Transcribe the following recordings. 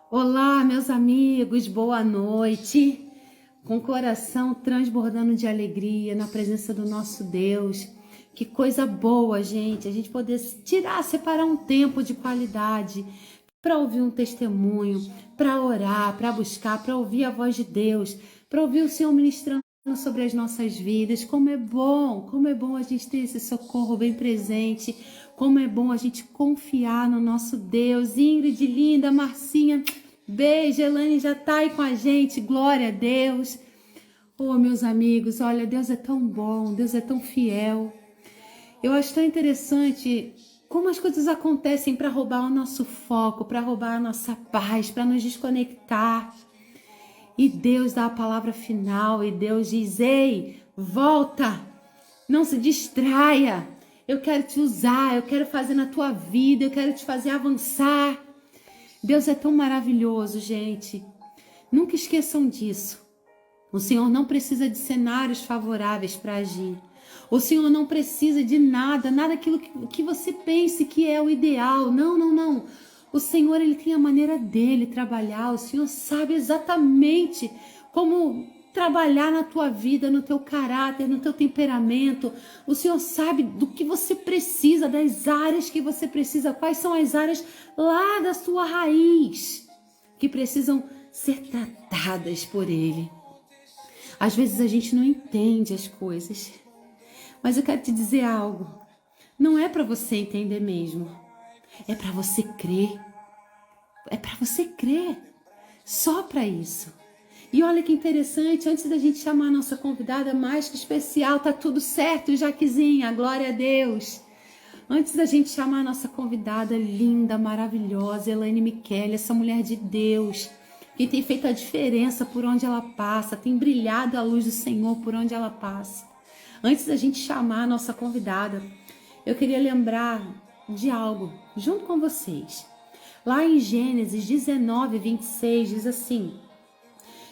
Olá, meus amigos, boa noite. Com o coração transbordando de alegria na presença do nosso Deus. Que coisa boa, gente, a gente poder separar um tempo de qualidade para ouvir um testemunho, para orar, para buscar, para ouvir a voz de Deus, para ouvir o Senhor ministrando sobre as nossas vidas. Como é bom a gente ter esse socorro bem presente. Como é bom a gente confiar no nosso Deus. Ingrid, linda, Marcinha, beijo. Elaine já tá aí com a gente, glória a Deus. Oh, meus amigos, olha, Deus é tão bom, Deus é tão fiel. Eu acho tão interessante como as coisas acontecem para roubar o nosso foco, para roubar a nossa paz, para nos desconectar. E Deus dá a palavra final e Deus diz: ei, volta, não se distraia. Eu quero te usar, eu quero fazer na tua vida, eu quero te fazer avançar. Deus é tão maravilhoso, gente. Nunca esqueçam disso. O Senhor não precisa de cenários favoráveis para agir. O Senhor não precisa de nada aquilo que você pense que é o ideal. Não, não, não. O Senhor, Ele tem a maneira dele trabalhar. O Senhor sabe exatamente como trabalhar na tua vida, no teu caráter, no teu temperamento. O Senhor sabe do que você precisa, das áreas que você precisa, quais são as áreas lá da sua raiz que precisam ser tratadas por Ele. Às vezes a gente não entende as coisas, mas eu quero te dizer algo. Não é para você entender mesmo, é para você crer. É para você crer, só para isso. E olha que interessante, antes da gente chamar a nossa convidada mais que especial, tá tudo certo, Jaquezinha, glória a Deus. Antes da gente chamar a nossa convidada linda, maravilhosa, Elaine Michele, essa mulher de Deus, que tem feito a diferença por onde ela passa, tem brilhado a luz do Senhor por onde ela passa. Antes da gente chamar a nossa convidada, eu queria lembrar de algo junto com vocês. Lá em Gênesis 19, 26, diz assim: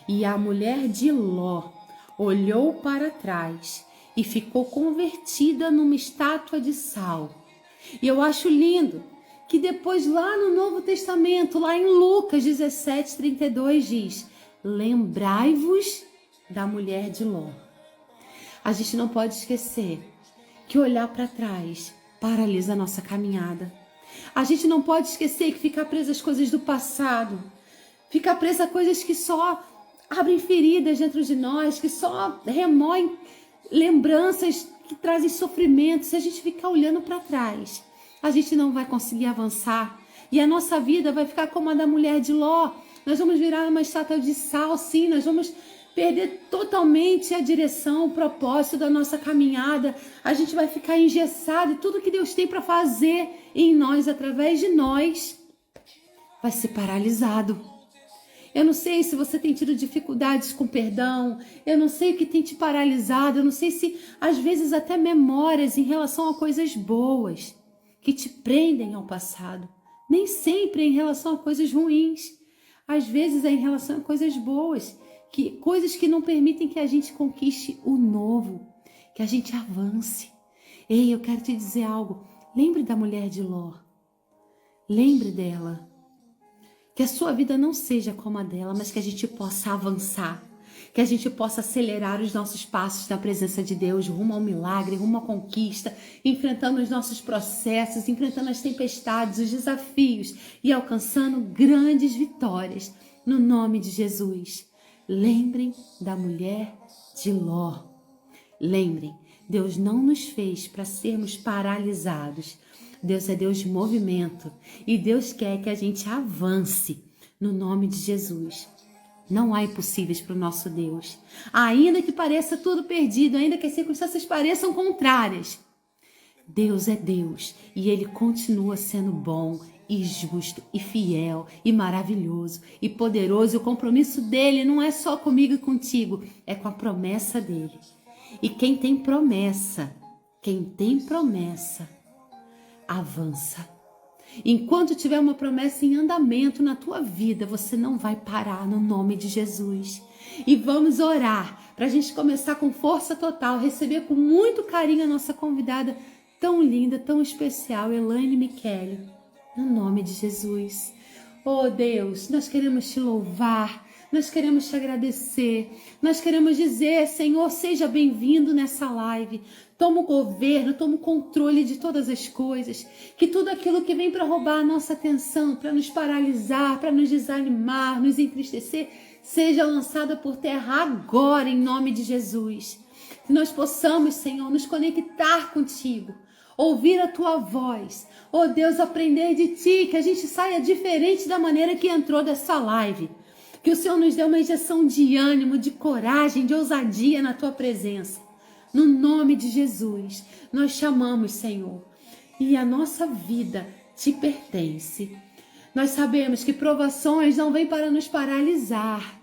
e a mulher de Ló olhou para trás e ficou convertida numa estátua de sal. E eu acho lindo que depois lá no Novo Testamento, lá em Lucas 17, 32, diz: lembrai-vos da mulher de Ló. A gente não pode esquecer que olhar para trás paralisa a nossa caminhada. A gente não pode esquecer que ficar preso às coisas do passado, ficar preso a coisas que só abrem feridas dentro de nós, que só remoem lembranças que trazem sofrimento. Se a gente ficar olhando para trás, a gente não vai conseguir avançar. E a nossa vida vai ficar como a da mulher de Ló. Nós vamos virar uma estátua de sal, sim. Nós vamos perder totalmente a direção, o propósito da nossa caminhada. A gente vai ficar engessado e tudo que Deus tem para fazer em nós, através de nós, vai ser paralisado. Eu não sei se você tem tido dificuldades com perdão, eu não sei o que tem te paralisado, eu não sei se às vezes até memórias em relação a coisas boas que te prendem ao passado. Nem sempre é em relação a coisas ruins, às vezes é em relação a coisas boas, coisas que não permitem que a gente conquiste o novo, que a gente avance. Ei, eu quero te dizer algo, lembre da mulher de Ló, lembre dela. Que a sua vida não seja como a dela, mas que a gente possa avançar. Que a gente possa acelerar os nossos passos na presença de Deus, rumo ao milagre, rumo à conquista, enfrentando os nossos processos, enfrentando as tempestades, os desafios e alcançando grandes vitórias no nome de Jesus. Lembrem da mulher de Ló. Lembrem, Deus não nos fez para sermos paralisados. Deus é Deus de movimento e Deus quer que a gente avance no nome de Jesus. Não há impossíveis para o nosso Deus. Ainda que pareça tudo perdido, ainda que as circunstâncias pareçam contrárias, Deus é Deus e Ele continua sendo bom e justo e fiel e maravilhoso e poderoso. E o compromisso dele não é só comigo e contigo, é com a promessa dele. E quem tem promessa, avança. Enquanto tiver uma promessa em andamento na tua vida, você não vai parar no nome de Jesus. E vamos orar para a gente começar com força total, receber com muito carinho a nossa convidada tão linda, tão especial, Elaine Michele, no nome de Jesus. Oh Deus, nós queremos te louvar, nós queremos te agradecer, nós queremos dizer, Senhor, seja bem-vindo nessa live. Toma o governo, toma o controle de todas as coisas. Que tudo aquilo que vem para roubar a nossa atenção, para nos paralisar, para nos desanimar, nos entristecer, seja lançada por terra agora, em nome de Jesus. Que nós possamos, Senhor, nos conectar contigo, ouvir a tua voz. Oh Deus, aprender de ti, que a gente saia diferente da maneira que entrou dessa live. Que o Senhor nos dê uma injeção de ânimo, de coragem, de ousadia na tua presença. No nome de Jesus, nós chamamos, Senhor, e a nossa vida te pertence. Nós sabemos que provações não vêm para nos paralisar.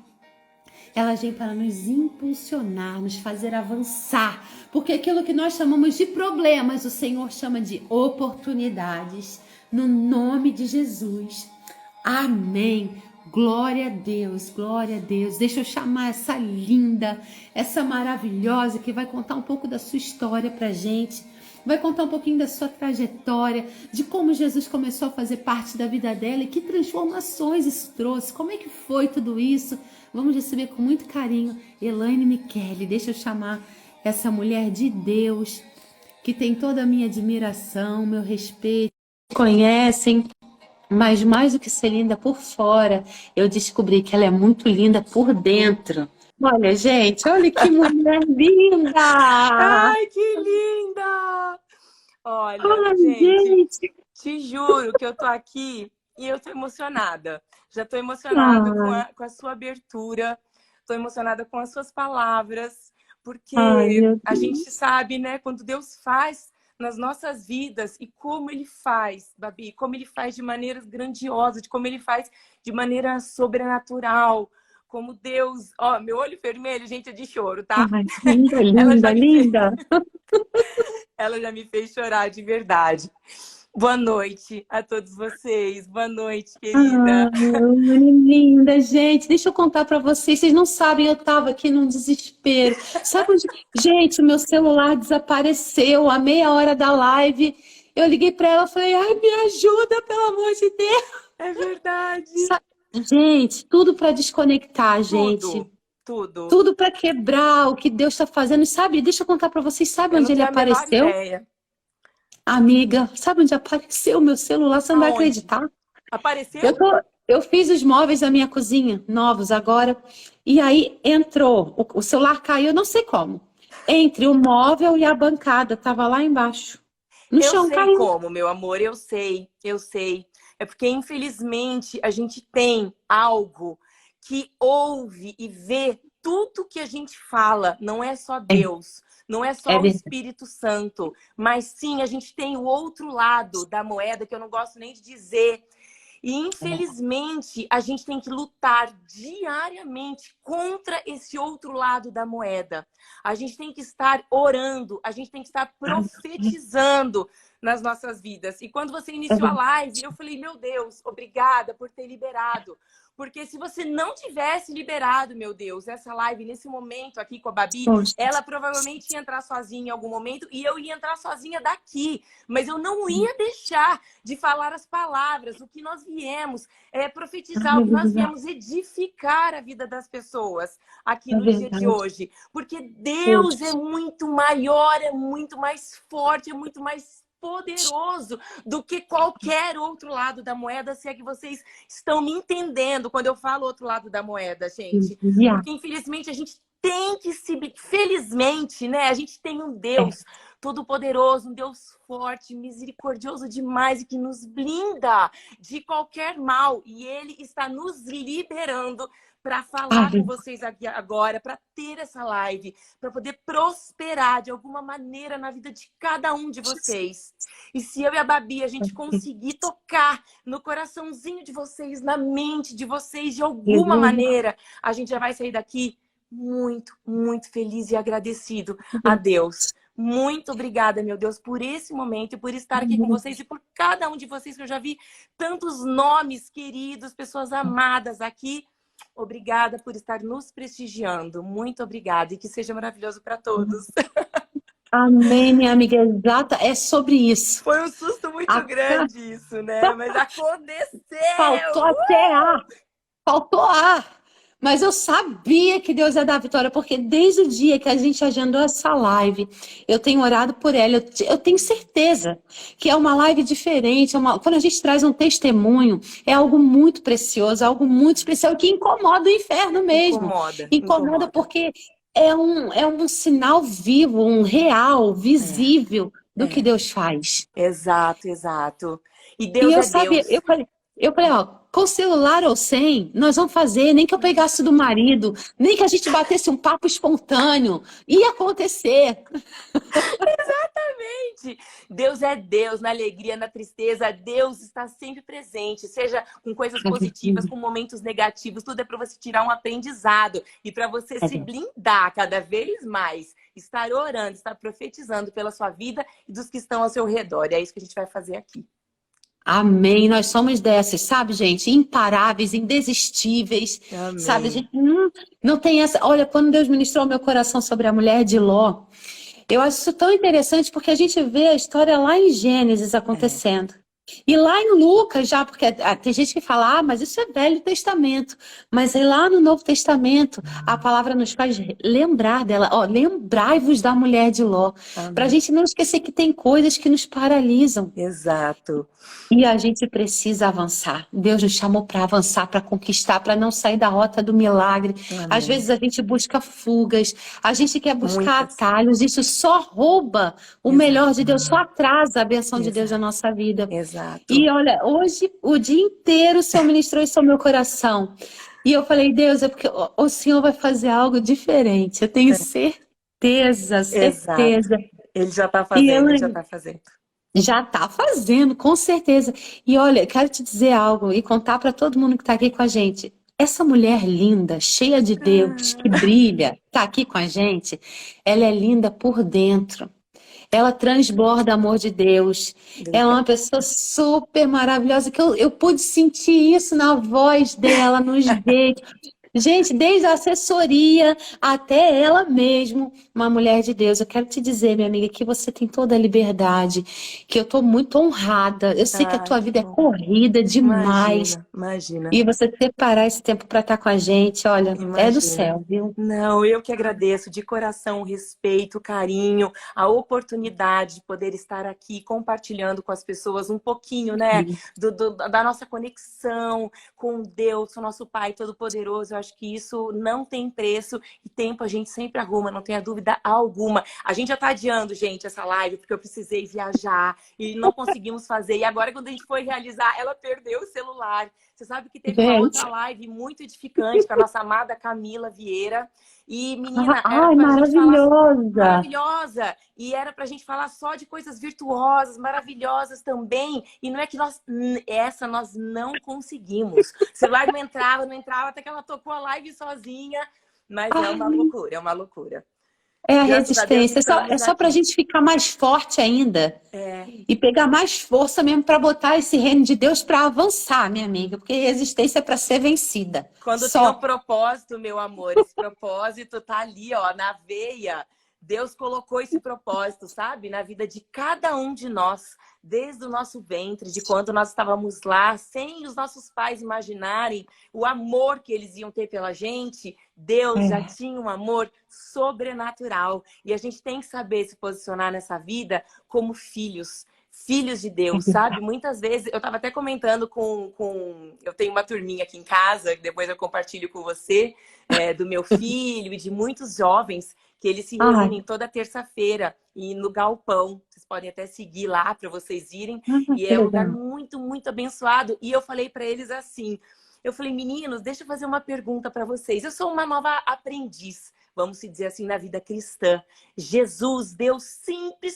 Elas vêm para nos impulsionar, nos fazer avançar. Porque aquilo que nós chamamos de problemas, o Senhor chama de oportunidades. No nome de Jesus. Amém. Glória a Deus, glória a Deus. Deixa eu chamar essa linda, essa maravilhosa, que vai contar um pouco da sua história pra gente. Vai contar um pouquinho da sua trajetória, de como Jesus começou a fazer parte da vida dela e que transformações isso trouxe. Como é que foi tudo isso? Vamos receber com muito carinho Elaine Michele. Deixa eu chamar essa mulher de Deus, que tem toda a minha admiração, meu respeito. Conhecem, mas mais do que ser linda por fora, eu descobri que ela é muito linda por dentro. Olha, gente, olha que mulher linda! Ai, que linda! Olha, Ai, gente, te juro que eu tô aqui e eu tô emocionada. Já tô emocionada com a sua abertura, tô emocionada com as suas palavras, porque a gente sabe, né, quando Deus faz nas nossas vidas e como Ele faz, Babi, como Ele faz de maneiras grandiosas, de como Ele faz de maneira sobrenatural, como Deus... Ó, meu olho vermelho, gente, é de choro, tá? Ai, linda, linda, linda. Ela já me fez chorar de verdade. Boa noite a todos vocês. Boa noite, querida. Linda, gente. Deixa eu contar para vocês. Vocês não sabem, eu tava aqui num desespero. Sabe onde... Gente, o meu celular desapareceu à meia hora da live. Eu liguei para ela e falei, ai, me ajuda, pelo amor de Deus. É verdade. Gente, tudo para desconectar, gente. Tudo para quebrar o que Deus está fazendo. Sabe, deixa eu contar para vocês. Sabe onde ele apareceu? Amiga, sabe onde apareceu o meu celular? Você não vai acreditar. Apareceu? Eu fiz os móveis da minha cozinha, novos agora, e aí entrou, o celular caiu, eu não sei como. Entre o móvel e a bancada, tava lá embaixo. No chão, caiu. Eu sei como, meu amor, eu sei. É porque, infelizmente, a gente tem algo que ouve e vê tudo que a gente fala. Não é só Deus. Não é só o Espírito Santo, mas sim, a gente tem o outro lado da moeda, que eu não gosto nem de dizer. E, infelizmente, a gente tem que lutar diariamente contra esse outro lado da moeda. A gente tem que estar orando, a gente tem que estar profetizando nas nossas vidas. E quando você iniciou a live, eu falei, meu Deus, obrigada por ter liberado. Porque se você não tivesse liberado, meu Deus, essa live nesse momento aqui com a Babi, ela provavelmente ia entrar sozinha em algum momento e eu ia entrar sozinha daqui. Mas eu não ia deixar de falar as palavras, o que nós viemos profetizar, o que nós viemos edificar a vida das pessoas aqui no dia de hoje. Porque Deus é muito maior, é muito mais forte, é muito mais poderoso do que qualquer outro lado da moeda, se é que vocês estão me entendendo quando eu falo outro lado da moeda, gente. Porque, infelizmente, a gente tem que se... Felizmente, né? A gente tem um Deus todo-poderoso, um Deus forte, misericordioso demais e que nos blinda de qualquer mal. E Ele está nos liberando para falar com vocês aqui agora, para ter essa live, para poder prosperar de alguma maneira na vida de cada um de vocês. E se eu e a Babi, a gente conseguir tocar no coraçãozinho de vocês, na mente de vocês, de alguma maneira, a gente já vai sair daqui muito, muito feliz e agradecido a Deus. Muito obrigada, meu Deus, por esse momento e por estar aqui com vocês e por cada um de vocês, que eu já vi tantos nomes queridos, pessoas amadas aqui. Obrigada por estar nos prestigiando. Muito obrigada. E que seja maravilhoso para todos. Amém, minha amiga. Exata. É sobre isso. Foi um susto muito muito grande isso, né? Mas aconteceu! Faltou até ar. Faltou ar. Mas eu sabia que Deus ia dar a vitória, porque desde o dia que a gente agendou essa live, eu tenho orado por ela. Eu tenho certeza que é uma live diferente. Quando a gente traz um testemunho, é algo muito precioso, algo muito especial, que incomoda o inferno mesmo. Incomoda, Incomoda porque é um sinal vivo, um real, visível do que é. Deus faz. Exato, exato. E E Deus eu é sabia, Deus. eu falei, ó, com celular ou sem, nós vamos fazer, nem que eu pegasse do marido, nem que a gente batesse um papo espontâneo, ia acontecer. Gente, Deus é Deus, na alegria, na tristeza, Deus está sempre presente, seja com coisas positivas, com momentos negativos, tudo é para você tirar um aprendizado e para você se blindar cada vez mais, estar orando, estar profetizando pela sua vida e dos que estão ao seu redor. E é isso que a gente vai fazer aqui. Amém, nós somos dessas, sabe, gente? Imparáveis, indesistíveis, sabe? A Amém. gente não tem essa. Olha, quando Deus ministrou meu coração sobre a mulher de Ló, eu acho isso tão interessante porque a gente vê a história lá em Gênesis acontecendo. E lá em Lucas, já, porque tem gente que fala, mas isso é Velho Testamento. Mas aí lá no Novo Testamento, a palavra nos faz lembrar dela. Ó, lembrai-vos da mulher de Ló. Para a gente não esquecer que tem coisas que nos paralisam. Exato. E a gente precisa avançar. Deus nos chamou para avançar, para conquistar, para não sair da rota do milagre. Amém. Às vezes a gente busca fugas, a gente quer buscar Muitas. atalhos. Isso só rouba o melhor de Deus, só atrasa a benção de Deus na nossa vida. Exato. E olha, hoje, o dia inteiro, o Senhor ministrou isso ao meu coração. E eu falei, Deus, é porque o Senhor vai fazer algo diferente. Eu tenho certeza, certeza. Exato. Ele já está fazendo, ele já está fazendo. Já está fazendo, com certeza. E olha, quero te dizer algo e contar para todo mundo que está aqui com a gente. Essa mulher linda, cheia de Deus, que brilha, está aqui com a gente, ela é linda por dentro. Ela transborda amor de Deus. Ela é uma pessoa super maravilhosa, que eu pude sentir isso na voz dela, nos jeitos. Gente, desde a assessoria até ela mesmo, uma mulher de Deus. Eu quero te dizer, minha amiga, que você tem toda a liberdade, que eu estou muito honrada. Eu sei que a tua vida é corrida demais. Imagina. E você separar esse tempo para estar com a gente, olha, é do céu, viu? Não, eu que agradeço de coração o respeito, o carinho, a oportunidade de poder estar aqui compartilhando com as pessoas um pouquinho, né, da nossa conexão com Deus, com o nosso Pai Todo-Poderoso. Eu acho que isso não tem preço e tempo a gente sempre arruma, não tenha dúvida alguma. A gente já tá adiando, gente, essa live, porque eu precisei viajar e não conseguimos fazer. E agora, quando a gente foi realizar, ela perdeu o celular. Você sabe que teve uma outra live muito edificante com a nossa amada Camila Vieira. E, menina, era pra gente falar... Maravilhosa! E era pra gente falar só de coisas virtuosas, maravilhosas também. E não é que nós não conseguimos. O celular não entrava, até que ela tocou a live sozinha. Mas é uma loucura, é uma loucura. É a resistência, é só pra gente ficar mais forte ainda. E pegar mais força mesmo para botar esse reino de Deus para avançar, minha amiga, porque resistência é para ser vencida. Quando tem um propósito, meu amor, esse propósito tá ali, ó, na veia. Deus colocou esse propósito, sabe? Na vida de cada um de nós, desde o nosso ventre, de quando nós estávamos lá, sem os nossos pais imaginarem o amor que eles iam ter pela gente. Deus já tinha um amor sobrenatural. E a gente tem que saber se posicionar nessa vida como filhos. Filhos de Deus, sabe? Muitas vezes, eu estava até comentando eu tenho uma turminha aqui em casa, que depois eu compartilho com você, do meu filho e de muitos jovens, que eles se reúnem toda terça-feira e no Galpão. Vocês podem até seguir lá para vocês irem. E é um lugar muito, muito abençoado. E eu falei para eles assim, eu falei, meninos, deixa eu fazer uma pergunta para vocês. Eu sou uma nova aprendiz, vamos se dizer assim, na vida cristã. Jesus, Deus sempre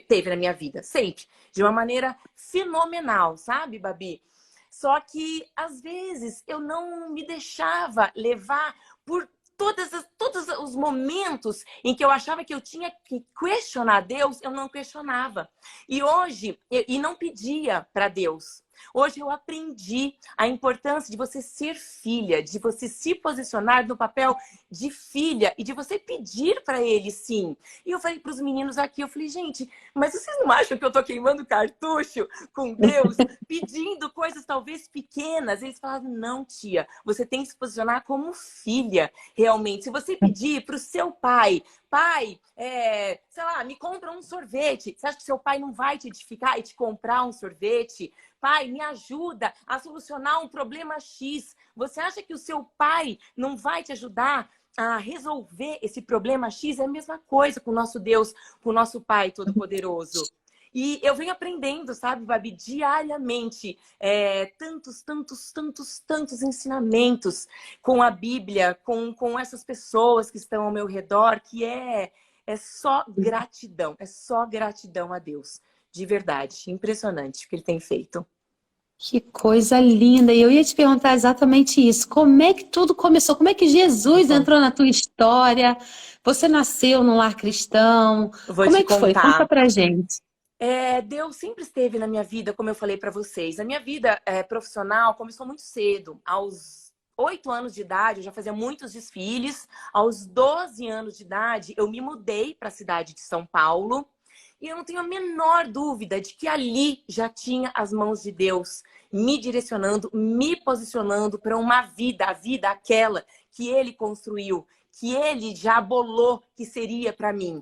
teve na minha vida. Sempre. De uma maneira fenomenal, sabe, Babi? Só que, às vezes, eu não me deixava levar por todos os momentos em que eu achava que eu tinha que questionar Deus, eu não questionava. E hoje, e não pedia para Deus. Hoje eu aprendi a importância de você ser filha, de você se posicionar no papel de filha e de você pedir para ele sim. E eu falei para os meninos aqui, eu falei, gente, mas vocês não acham que eu tô queimando cartucho com Deus, pedindo coisas talvez pequenas? Eles falaram, não, tia, você tem que se posicionar como filha, realmente. Se você pedir para o seu pai, pai, sei lá, me compra um sorvete. Você acha que seu pai não vai te edificar e te comprar um sorvete? Pai, me ajuda a solucionar um problema X. Você acha que o seu pai não vai te ajudar a resolver esse problema X? É a mesma coisa com o nosso Deus, com o nosso Pai Todo-Poderoso. E eu venho aprendendo, sabe, Babi, diariamente, tantos ensinamentos com a Bíblia, com essas pessoas que estão ao meu redor, que é só gratidão a Deus. De verdade, impressionante o que ele tem feito. Que coisa linda! E eu ia te perguntar exatamente isso. Como é que tudo começou? Como é que Jesus entrou na tua história? Você nasceu num lar cristão? Vou Como te é que foi? Conta contar. pra gente. Deus sempre esteve na minha vida, como eu falei para vocês. A minha vida profissional começou muito cedo. Aos 8 anos de idade, eu já fazia muitos desfiles. Aos 12 anos de idade, eu me mudei para a cidade de São Paulo. E eu não tenho a menor dúvida de que ali já tinha as mãos de Deus me direcionando, me posicionando para uma vida, a vida aquela que Ele construiu, que Ele já bolou que seria para mim.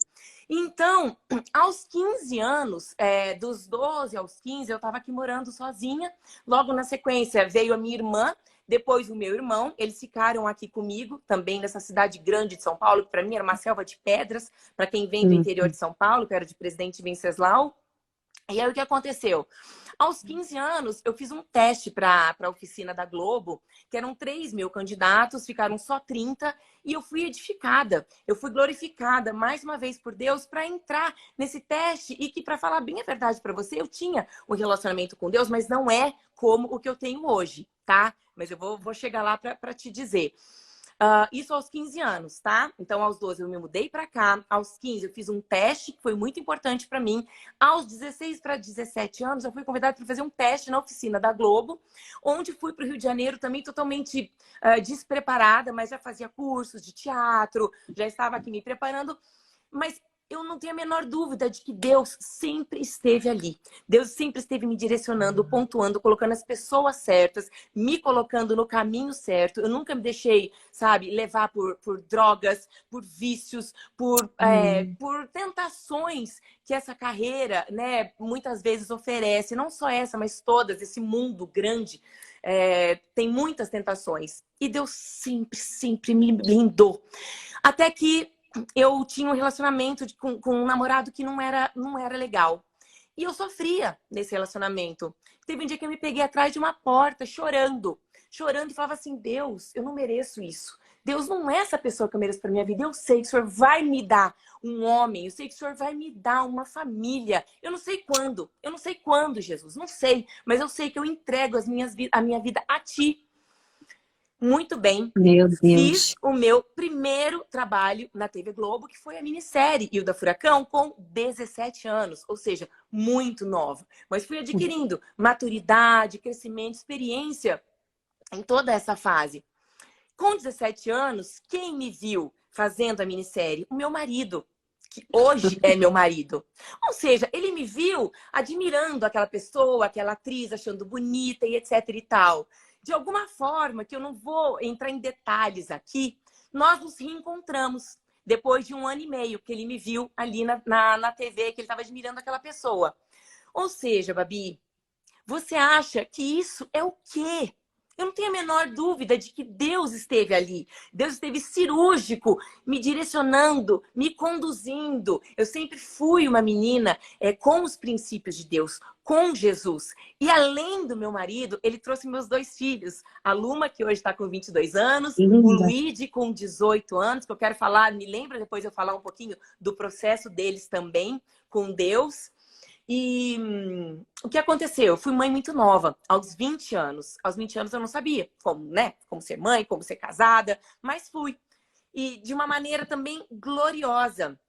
Então, aos 15 anos, dos 12 aos 15, eu estava aqui morando sozinha. Logo na sequência veio a minha irmã, depois o meu irmão. Eles ficaram aqui comigo, também nessa cidade grande de São Paulo, que para mim era uma selva de pedras, para quem vem do interior de São Paulo, que era de Presidente Venceslau. E aí o que aconteceu? Aos 15 anos, eu fiz um teste para a oficina da Globo, que eram 3.000 candidatos, ficaram só 30, e eu fui edificada. Eu fui glorificada mais uma vez por Deus para entrar nesse teste e que, para falar bem a verdade para você, eu tinha um relacionamento com Deus, mas não é como o que eu tenho hoje, tá? Mas eu vou chegar lá para te dizer. Isso aos 15 anos, tá? Então, aos 12 eu me mudei para cá. Aos 15 eu fiz um teste que foi muito importante para mim. Aos 16 para 17 anos, eu fui convidada para fazer um teste na oficina da Globo, onde fui para o Rio de Janeiro também totalmente despreparada, mas já fazia cursos de teatro, já estava aqui me preparando. Mas eu não tenho a menor dúvida de que Deus sempre esteve ali. Deus sempre esteve me direcionando, pontuando, colocando as pessoas certas, me colocando no caminho certo. Eu nunca me deixei, sabe, levar por drogas, por vícios, por tentações que essa carreira, né, muitas vezes oferece. Não só essa, mas todas, esse mundo grande. Tem muitas tentações. E Deus sempre me blindou. Até que eu tinha um relacionamento com um namorado que não era legal. E eu sofria nesse relacionamento. Teve um dia que eu me peguei atrás de uma porta, chorando e falava assim, Deus, eu não mereço isso. Deus não é essa pessoa que eu mereço para minha vida. Eu sei que o Senhor vai me dar um homem. Eu sei que o Senhor vai me dar uma família. Eu não sei quando. Eu não sei quando, Jesus. Não sei. Mas eu sei que eu entrego a minha vida a Ti. Muito bem. Meu Deus. Fiz o meu primeiro trabalho na TV Globo, que foi a minissérie Hilda Furacão, com 17 anos, ou seja, muito nova. Mas fui adquirindo maturidade, crescimento, experiência em toda essa fase. Com 17 anos, quem me viu fazendo a minissérie? O meu marido, que hoje é meu marido. Ou seja, ele me viu admirando aquela pessoa, aquela atriz, achando bonita e etc e tal. De alguma forma, que eu não vou entrar em detalhes aqui, nós nos reencontramos depois de 1 ano e meio, que ele me viu ali na TV, que ele estava admirando aquela pessoa. Ou seja, Babi, você acha que isso é o quê? Eu não tenho a menor dúvida de que Deus esteve ali. Deus esteve cirúrgico, me direcionando, me conduzindo. Eu sempre fui uma menina com os princípios de Deus, com Jesus. E além do meu marido, ele trouxe meus 2 filhos. A Luma, que hoje está com 22 anos, Linda. O Luigi, com 18 anos, que eu quero falar, me lembra depois eu falar um pouquinho do processo deles também com Deus. E o que aconteceu? Eu fui mãe muito nova, aos 20 anos. Aos 20 anos eu não sabia como, né? Como ser mãe, como ser casada, mas fui. E de uma maneira também gloriosa.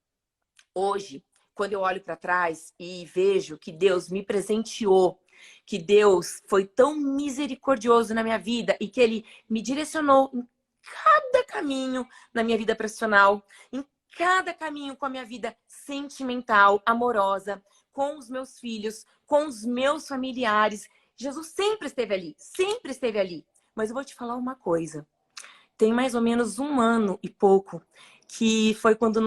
Hoje, quando eu olho para trás e vejo que Deus me presenteou que Deus foi tão misericordioso na minha vida e que Ele me direcionou em cada caminho na minha vida profissional, em cada caminho com a minha vida sentimental, amorosa, com os meus filhos, com os meus familiares. Jesus sempre esteve ali, sempre esteve ali. Mas eu vou te falar uma coisa. Tem mais ou menos 1 ano e pouco que foi quando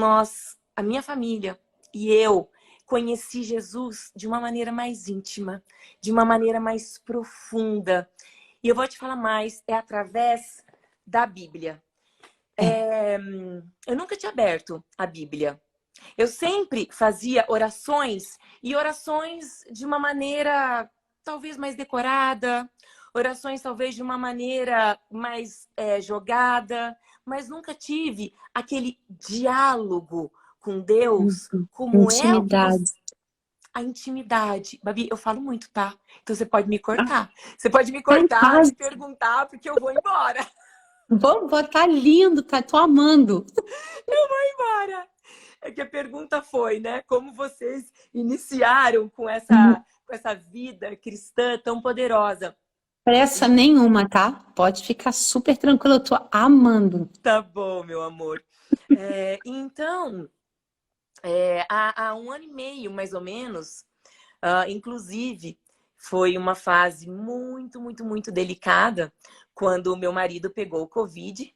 a minha família e eu conheci Jesus de uma maneira mais íntima, de uma maneira mais profunda. E eu vou te falar mais, é através da Bíblia. Eu nunca tinha aberto a Bíblia. Eu sempre fazia orações, e orações de uma maneira talvez mais decorada, orações talvez de uma maneira mais jogada, mas nunca tive aquele diálogo com Deus como é o que você... Intimidade. A intimidade. Babi, eu falo muito, tá? Então você pode me cortar. Você pode me Tá em cortar, me casa. perguntar, porque eu vou embora. Vamos, tá lindo, tá? Tô amando. Embora. É que a pergunta foi, né? Como vocês iniciaram com essa vida cristã tão poderosa? Pressa nenhuma, tá? Pode ficar super tranquilo, eu tô amando. Tá bom, meu amor. Então, há 1 ano e meio, mais ou menos, inclusive, foi uma fase muito, muito, muito delicada quando o meu marido pegou o Covid.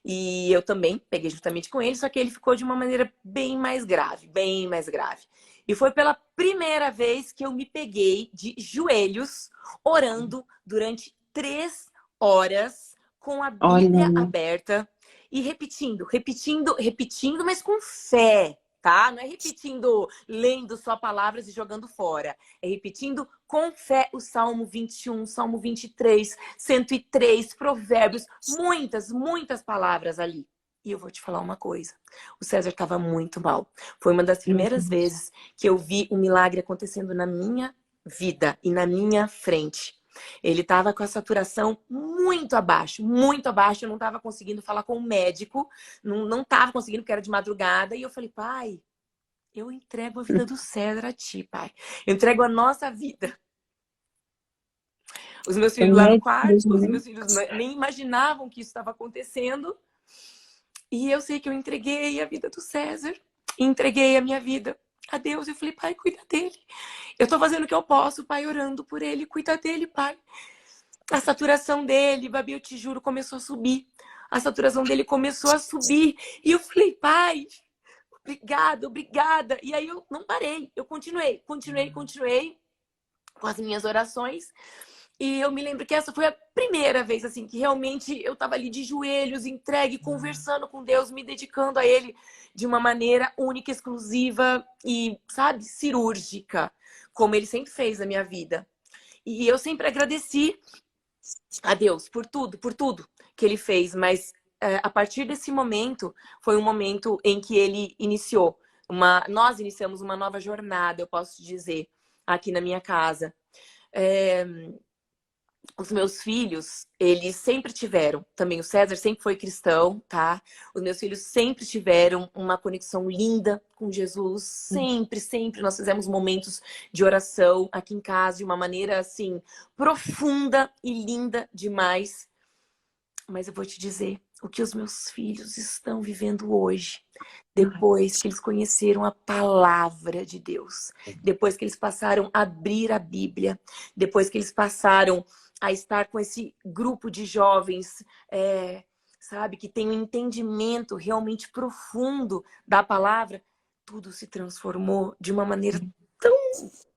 E eu também peguei juntamente com ele, só que ele ficou de uma maneira bem mais grave, bem mais grave. E foi pela primeira vez que eu me peguei de joelhos, orando durante 3 horas, com a Bíblia Olha, aberta e repetindo, repetindo, repetindo, mas com fé, tá? Não é repetindo, lendo só palavras e jogando fora. É repetindo com fé o Salmo 21, Salmo 23, 103, Provérbios, muitas, muitas palavras ali. E eu vou te falar uma coisa. O César estava muito mal. Foi uma das primeiras vezes que eu vi um milagre acontecendo na minha vida e na minha frente. Ele estava com a saturação muito abaixo, muito abaixo. Eu não estava conseguindo falar com o médico, não estava conseguindo, porque era de madrugada. E eu falei, pai, eu entrego a vida do César a ti, pai. Eu entrego a nossa vida. Os meus filhos lá no quarto, os meus filhos nem imaginavam que isso estava acontecendo. E eu sei que eu entreguei a vida do César, entreguei a minha vida a Deus. Eu falei, pai, cuida dele. Eu tô fazendo o que eu posso, pai, orando por ele. Cuida dele, pai. A saturação dele, Babi, eu te juro, começou a subir. A saturação dele começou a subir. E eu falei, pai, obrigada, obrigada. E aí eu não parei. Eu continuei com as minhas orações. E eu me lembro que essa foi a primeira vez, assim, que realmente eu estava ali de joelhos, entregue, conversando com Deus, me dedicando a Ele de uma maneira única, exclusiva e, sabe, cirúrgica, como Ele sempre fez na minha vida. E eu sempre agradeci a Deus por tudo que Ele fez, mas a partir desse momento, foi um momento em que Ele iniciou. Nós iniciamos uma nova jornada, eu posso dizer, aqui na minha casa. Os meus filhos, eles sempre tiveram, também o César sempre foi cristão, tá? Os meus filhos sempre tiveram uma conexão linda com Jesus, sempre, sempre. Nós fizemos momentos de oração aqui em casa de uma maneira, assim, profunda e linda demais. Mas eu vou te dizer, o que os meus filhos estão vivendo hoje, depois que eles conheceram a palavra de Deus, depois que eles passaram a abrir a Bíblia, depois que eles passaram a estar com esse grupo de jovens, sabe, que tem um entendimento realmente profundo da palavra, tudo se transformou de uma maneira tão,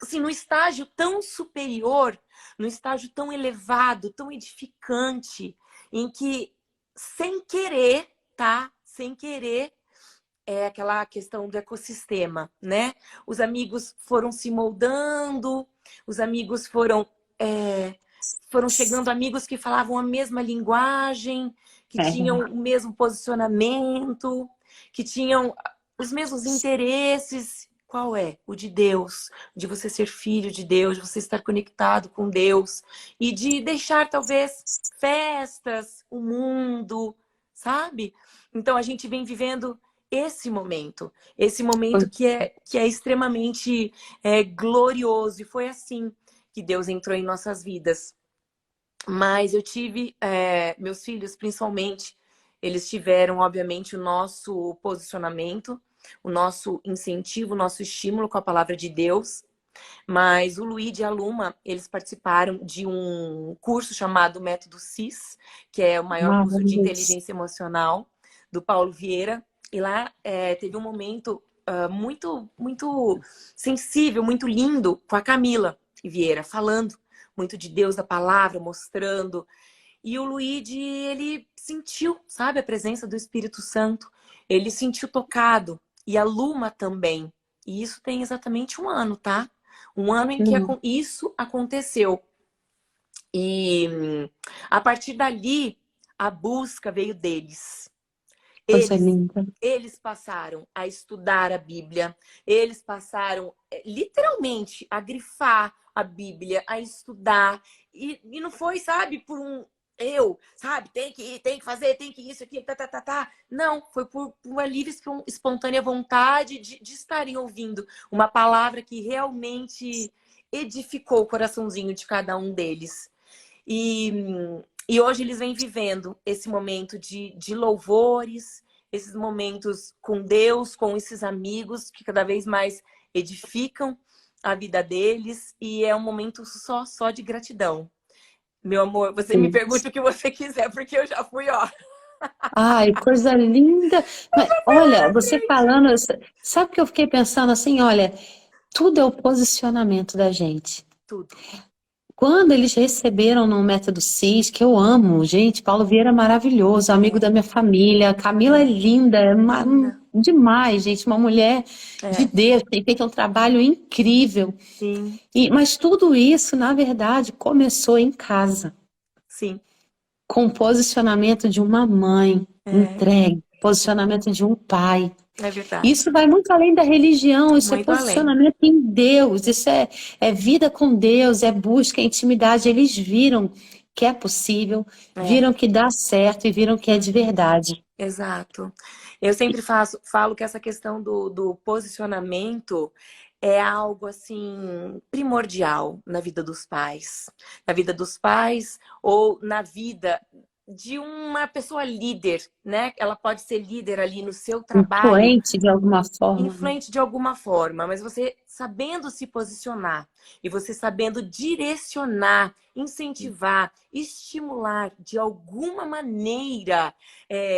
assim, num estágio tão superior, num estágio tão elevado, tão edificante, em que, sem querer, tá? Sem querer, é aquela questão do ecossistema, né? Os amigos foram se moldando, os amigos foram chegando, amigos que falavam a mesma linguagem, que tinham o mesmo posicionamento, que tinham os mesmos interesses. Qual é? O de Deus, de você ser filho de Deus, de você estar conectado com Deus e de deixar, talvez, festas, o mundo, sabe? Então, a gente vem vivendo esse momento que é extremamente glorioso. E foi assim que Deus entrou em nossas vidas. Mas eu tive, meus filhos principalmente, eles tiveram, obviamente, o nosso posicionamento, o nosso incentivo, o nosso estímulo com a palavra de Deus. Mas o Luiz e a Luma, eles participaram de um curso chamado Método CIS, que é o maior Ah, curso de inteligência emocional do Paulo Vieira. E lá teve um momento muito, muito sensível, muito lindo com a Camila Vieira, falando muito de Deus, da palavra, mostrando. E o Luigi, ele sentiu, sabe, a presença do Espírito Santo. Ele sentiu tocado. E a Luma também. E isso tem exatamente um ano, tá? Um ano em que isso aconteceu. E a partir dali, a busca veio deles. coisa linda. Eles passaram a estudar a Bíblia, eles passaram literalmente a grifar a Bíblia, a estudar. E não foi, sabe, por sabe, tem que ir, tem que fazer, tem que isso, aqui, tá. Não, foi por uma livre, espontânea vontade de estarem ouvindo uma palavra que realmente edificou o coraçãozinho de cada um deles. E hoje eles vêm vivendo esse momento de louvores, esses momentos com Deus, com esses amigos que cada vez mais edificam a vida deles. E é um momento só de gratidão. Meu amor, você me pergunta o que você quiser, porque eu já fui, ó. Ai, coisa linda. Mas, olha, você falando, sabe que eu fiquei pensando assim, olha, tudo é o posicionamento da gente. Tudo. Quando eles receberam no Método CIS, que eu amo, gente, Paulo Vieira é maravilhoso, amigo da minha família, Camila é linda, demais, gente, uma mulher de Deus, tem feito um trabalho incrível. Sim. Mas tudo isso, na verdade, começou em casa. Sim. Com o posicionamento de uma mãe entregue, posicionamento de um pai. É verdade. Isso vai muito além da religião, isso muito é posicionamento em Deus, isso é vida com Deus, é busca, é intimidade. Eles viram que é possível, viram que dá certo e viram que é de verdade. Exato. Eu sempre falo que essa questão do posicionamento é algo assim primordial na vida dos pais. Na vida dos pais ou na vida de uma pessoa líder, né? Ela pode ser líder ali no seu trabalho. Influente de alguma forma. Influente de alguma forma, mas você sabendo se posicionar e você sabendo direcionar, incentivar, estimular de alguma maneira,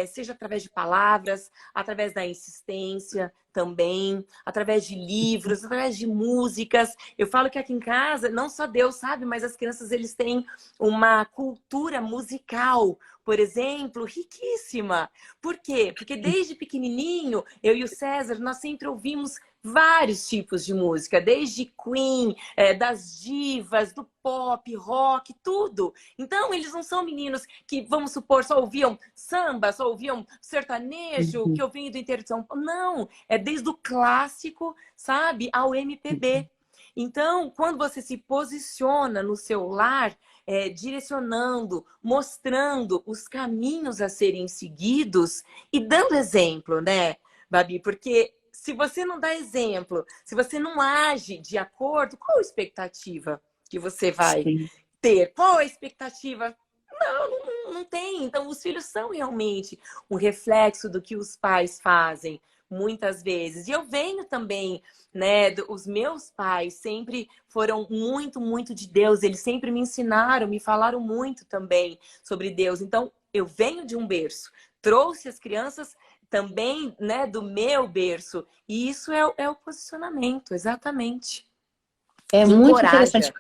seja através de palavras, através da insistência também, através de livros, através de músicas. Eu falo que aqui em casa, não só Deus sabe, mas as crianças eles têm uma cultura musical, por exemplo, riquíssima. Por quê? Porque desde pequenininho, eu e o César, nós sempre ouvimos vários tipos de música, desde Queen, das divas, do pop, rock, tudo. Então, eles não são meninos que, vamos supor, só ouviam samba, só ouviam sertanejo, que eu venho do interior de São Paulo. Não, é desde o clássico, sabe, ao MPB. Então, quando você se posiciona no seu lar, direcionando, mostrando os caminhos a serem seguidos e dando exemplo, né, Babi? Porque se você não dá exemplo, se você não age de acordo, qual a expectativa que você vai ter? Qual a expectativa? Não tem. Então, os filhos são realmente um reflexo do que os pais fazem, muitas vezes. E eu venho também, né, os meus pais sempre foram muito, muito de Deus. Eles sempre me ensinaram, me falaram muito também sobre Deus. Então, eu venho de um berço. Trouxe as crianças também, né, do meu berço. E isso é o posicionamento, exatamente. É que muito encoraja. interessante.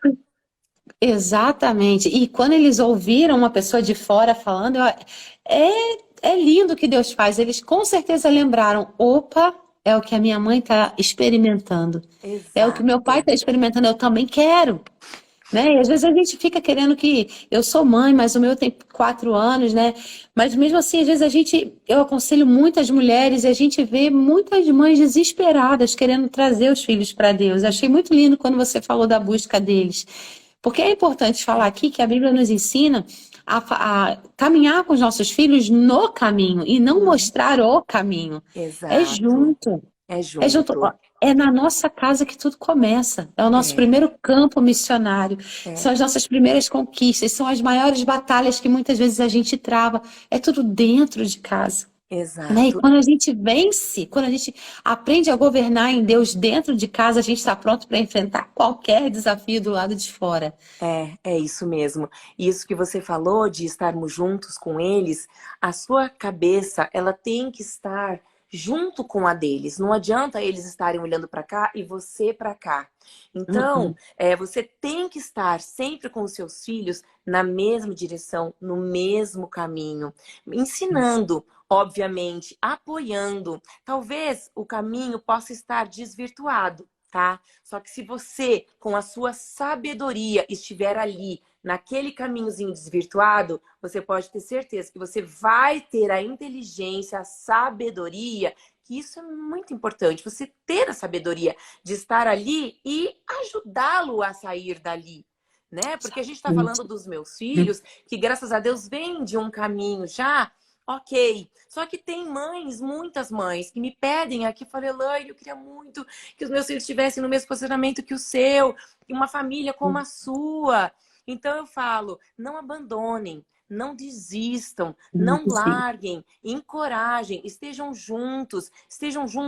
Exatamente. E quando eles ouviram uma pessoa de fora falando, é lindo o que Deus faz. Eles com certeza lembraram, opa, é o que a minha mãe está experimentando. Exato. É o que meu pai está experimentando, eu também quero. Né? E às vezes a gente fica querendo que... Eu sou mãe, mas o meu tem 4 anos, né? Mas mesmo assim, às vezes eu aconselho muitas mulheres e a gente vê muitas mães desesperadas querendo trazer os filhos para Deus. Achei muito lindo quando você falou da busca deles. Porque é importante falar aqui que a Bíblia nos ensina a caminhar com os nossos filhos no caminho e não mostrar o caminho. Exato. É junto. É junto. É junto. É na nossa casa que tudo começa. É o nosso É, primeiro campo missionário. é, São as nossas primeiras conquistas, são as maiores batalhas que muitas vezes a gente trava. É tudo dentro de casa. Né? E exato. quando a gente vence, quando a gente aprende a governar em Deus dentro de casa, a gente está pronto para enfrentar qualquer desafio do lado de fora. É isso mesmo. Isso que você falou de estarmos juntos com eles, a sua cabeça, ela tem que estar junto com a deles. Não adianta eles estarem olhando para cá e você para cá. Então, Uhum. você tem que estar sempre com os seus filhos na mesma direção, no mesmo caminho, Isso. ensinando, obviamente, apoiando. Talvez o caminho possa estar desvirtuado, tá? Só que se você, com a sua sabedoria, estiver ali, naquele caminhozinho desvirtuado, você pode ter certeza que você vai ter a inteligência, a sabedoria, que isso é muito importante, você ter a sabedoria de estar ali e ajudá-lo a sair dali. Né? Porque a gente está falando Exatamente. dos meus filhos, que graças a Deus vêm de um caminho já, ok. Só que tem mães, muitas mães, que me pedem aqui, falei, Elaine, eu queria muito que os meus filhos estivessem no mesmo posicionamento que o seu, e uma família como a sua. Então eu falo, não abandonem, não desistam, não larguem, encorajem, estejam juntos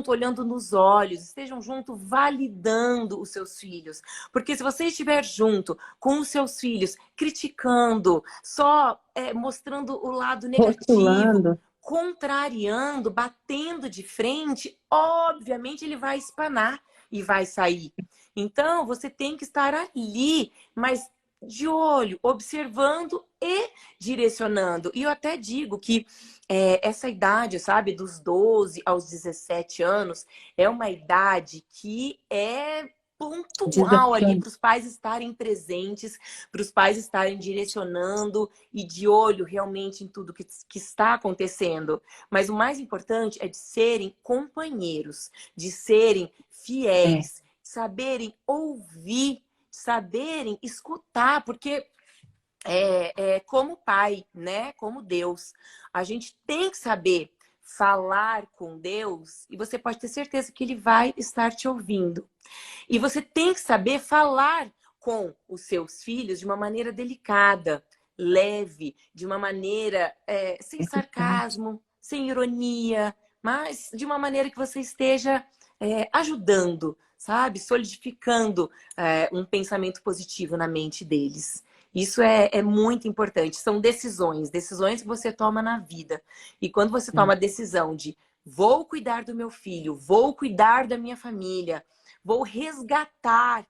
olhando nos olhos, estejam juntos validando os seus filhos. Porque se você estiver junto com os seus filhos, criticando, só mostrando o lado negativo, Rotulando. contrariando, batendo de frente, obviamente ele vai espanar e vai sair. Então, você tem que estar ali, mas de olho, observando e direcionando. E eu até digo que essa idade, sabe, dos 12 aos 17 anos, é uma idade que é pontual ali Desafiando. para os pais estarem presentes, para os pais estarem direcionando e de olho realmente em tudo que está acontecendo. Mas o mais importante é de serem companheiros, de serem É. fiéis, saberem ouvir, saberem escutar, porque como pai, né? Como Deus. A gente tem que saber falar com Deus e você pode ter certeza que Ele vai estar te ouvindo. E você tem que saber falar com os seus filhos de uma maneira delicada, leve, de uma maneira sem Exatamente. sarcasmo, sem ironia, mas de uma maneira que você esteja ajudando, sabe? Solidificando um pensamento positivo na mente deles. Isso é muito importante. São decisões, decisões que você toma na vida. E quando você toma a decisão de vou cuidar do meu filho, vou cuidar da minha família, vou resgatar,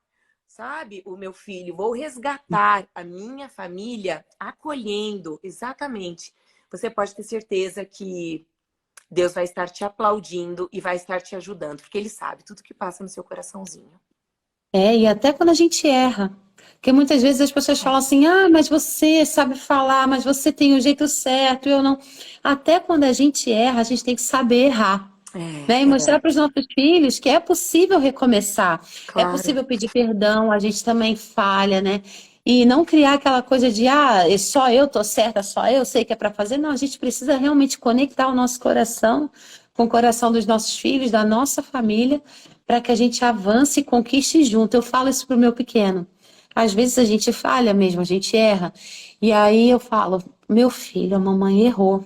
sabe, o meu filho, vou resgatar a minha família, acolhendo, exatamente. Você pode ter certeza que Deus vai estar te aplaudindo e vai estar te ajudando, porque Ele sabe tudo que passa no seu coraçãozinho. E até quando a gente erra. Porque muitas vezes as pessoas falam assim, ah, mas você sabe falar, mas você tem o jeito certo, eu não. Até quando a gente erra, a gente tem que saber errar. Né? E mostrar para os nossos filhos que é possível recomeçar, é Claro. possível pedir perdão, a gente também falha, né? E não criar aquela coisa de, só eu tô certa, só eu sei que é para fazer. Não, a gente precisa realmente conectar o nosso coração com o coração dos nossos filhos, da nossa família, para que a gente avance e conquiste junto. Eu falo isso pro meu pequeno. Às vezes a gente falha mesmo, a gente erra. E aí eu falo, meu filho, a mamãe errou.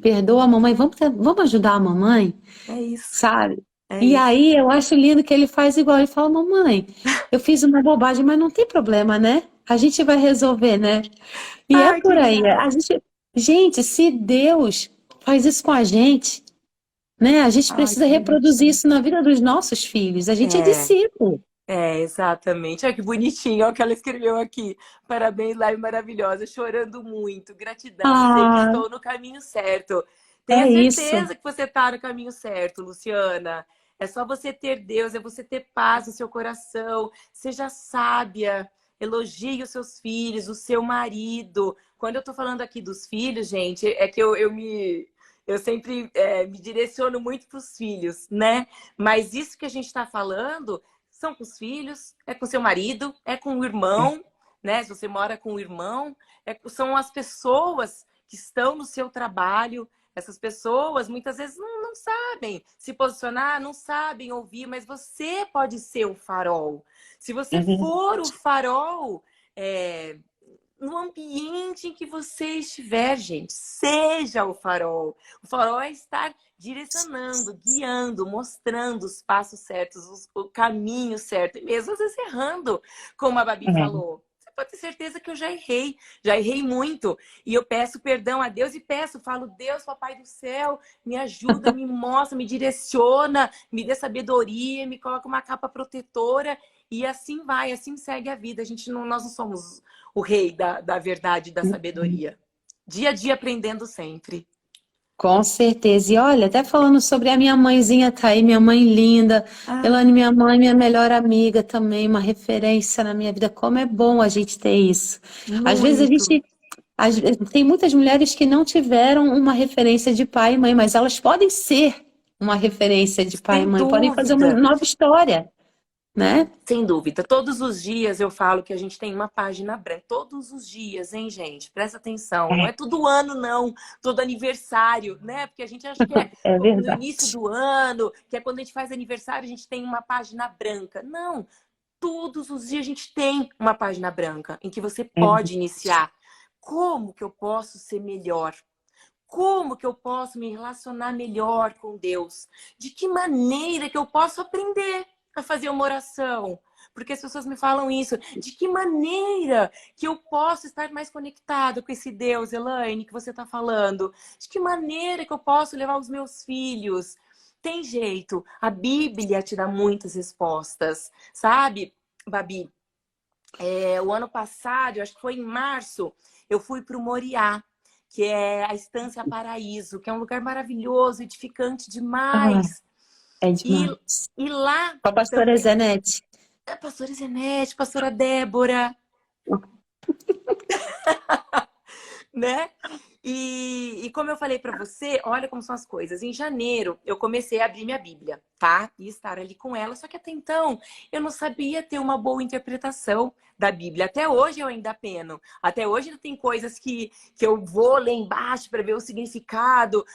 Perdoa a mamãe, vamos ajudar a mamãe? É isso, Sabe? é E isso. aí eu acho lindo que ele faz igual. Ele fala, mamãe, eu fiz uma bobagem, mas não tem problema, né? A gente vai resolver, né? E é Ai, por que aí. graça. Gente, se Deus faz isso com a gente, né? A gente Ai, precisa que reproduzir bonitinho. isso na vida dos nossos filhos. A gente é É, discípulo. exatamente. Olha que bonitinho, olha o que ela escreveu aqui. Parabéns, live maravilhosa, chorando muito. Gratidão, sei que Ah, estou no caminho certo. Tenha é isso. certeza que você está no caminho certo, Luciana. É só você ter Deus, é você ter paz no seu coração. Seja sábia, elogie os seus filhos, o seu marido. Quando eu estou falando aqui dos filhos, gente, é que eu sempre me direciono muito para os filhos, né? Mas isso que a gente está falando são com os filhos, é com seu marido, é com o irmão, né? Se você mora com o irmão, são as pessoas que estão no seu trabalho. Essas pessoas muitas vezes não não sabem se posicionar, não sabem ouvir, mas você pode ser o farol. Se você É for o verdade. farol, no ambiente em que você estiver, gente, seja o farol. O farol é estar direcionando, guiando, mostrando os passos certos, o caminho certo, e mesmo às vezes errando, como a Babi É. falou. Você pode ter certeza que eu já errei muito. E eu peço perdão a Deus e falo, Deus, Papai do céu, me ajuda, me mostra, me direciona, me dê sabedoria, me coloca uma capa protetora. E assim vai, assim segue a vida. Nós não somos o rei da verdade e da sabedoria. Dia a dia aprendendo sempre. Com certeza. E olha, até falando sobre a minha mãezinha tá aí, minha mãe linda. Elane, Ah, minha mãe, minha melhor amiga também, uma referência na minha vida. Como é bom a gente ter isso. Às vezes a muito. gente. Tem muitas mulheres que não tiveram uma referência de pai e mãe, mas elas podem ser uma referência de pai e Sem mãe, podem fazer uma dúvida. nova história, né? Sem dúvida. Todos os dias eu falo que a gente tem uma página branca. Todos os dias, hein, gente? Presta atenção. Não é todo ano, não. Todo aniversário, né? Porque a gente acha que é É no início verdade. do ano, que é quando a gente faz aniversário, a gente tem uma página branca. Não. Todos os dias a gente tem uma página branca em que você É pode iniciar. Como que eu posso ser melhor? Como que eu posso me relacionar melhor com Deus? De que maneira que eu posso aprender a fazer uma oração? Porque as pessoas me falam isso. De que maneira que eu posso estar mais conectado com esse Deus, Elaine, que você está falando? De que maneira que eu posso levar os meus filhos? Tem jeito. A Bíblia te dá muitas respostas. Sabe, Babi? O ano passado, eu acho que foi em março, eu fui para o Moriá, que é a Estância Paraíso, que é um lugar maravilhoso, edificante Ah, demais. é E, demais. e lá Com a pastora também, Zenete. a pastora Zenete, pastora Débora, né? E como eu falei para você, olha como são as coisas. Em janeiro, eu comecei a abrir minha Bíblia, tá? E estar ali com ela. Só que até então, eu não sabia ter uma boa interpretação da Bíblia. Até hoje eu ainda peno. Até hoje ainda tem coisas que eu vou ler embaixo para ver o significado,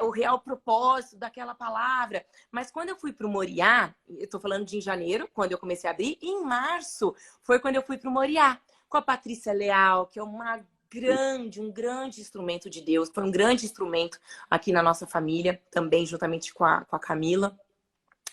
o real propósito daquela palavra. Mas quando eu fui para o Moriá, eu tô falando de em janeiro, quando eu comecei a abrir, e em março foi quando eu fui para o Moriá, com a Patrícia Leal, que é um grande instrumento de Deus, foi um grande instrumento aqui na nossa família, também juntamente com a Camila.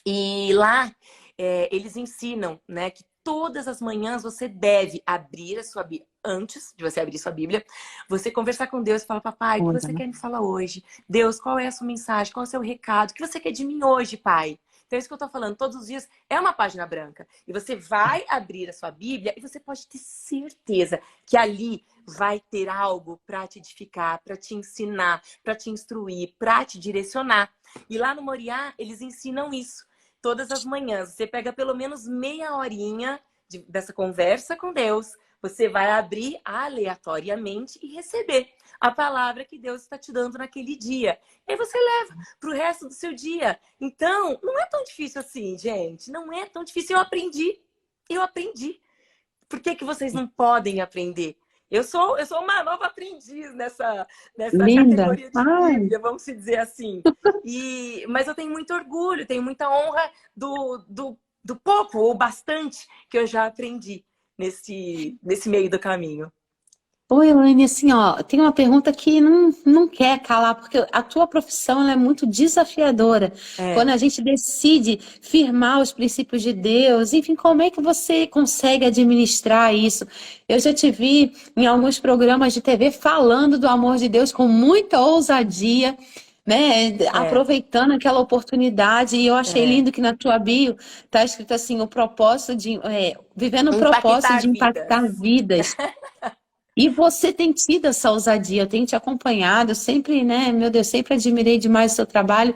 E lá eles ensinam, né, que todas as manhãs você deve abrir a sua Bíblia. Antes de você abrir sua Bíblia, você conversar com Deus e falar, papai, o que você quer me falar hoje? Deus, qual é a sua mensagem? Qual é o seu recado? O que você quer de mim hoje, pai? Então, é isso que eu tô falando. Todos os dias é uma página branca. E você vai abrir a sua Bíblia e você pode ter certeza que ali vai ter algo para te edificar, para te ensinar, para te instruir, para te direcionar. E lá no Moriá, eles ensinam isso. Todas as manhãs, você pega pelo menos meia horinha dessa conversa com Deus. Você vai abrir aleatoriamente e receber a palavra que Deus está te dando naquele dia. E aí você leva para o resto do seu dia. Então, não é tão difícil assim, gente. Não é tão difícil. Eu aprendi. Eu aprendi. Por que vocês não podem aprender? Eu sou uma nova aprendiz nessa Linda. categoria de Ai, Bíblia, vamos se dizer assim. Mas eu tenho muito orgulho, tenho muita honra do pouco ou bastante que eu já aprendi nesse meio do caminho. oi, Elaine, assim, ó, tem uma pergunta que não quer calar, porque a tua profissão ela é muito desafiadora. É, Quando a gente decide firmar os princípios de Deus, enfim, como é que você consegue administrar isso? Eu já te vi em alguns programas de TV falando do amor de Deus com muita ousadia, né? é, Aproveitando aquela oportunidade, e eu achei é. lindo que na tua bio tá escrito assim, o propósito de, vivendo o propósito Impactar de impactar vidas. vidas. E você tem tido essa ousadia, eu tenho te acompanhado, eu sempre, né, meu Deus, sempre admirei demais o seu trabalho.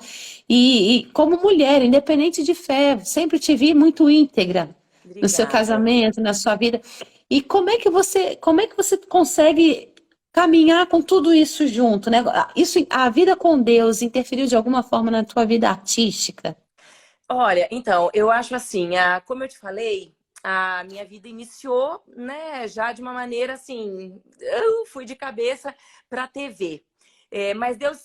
E como mulher, independente de fé, sempre te vi muito íntegra no seu Obrigada. casamento, na sua vida. E como é que você consegue caminhar com tudo isso junto, né? Isso, a vida com Deus interferiu de alguma forma na tua vida artística? Olha, então, eu acho assim, como eu te falei, a minha vida iniciou, né, já de uma maneira assim, eu fui de cabeça para a TV. Mas Deus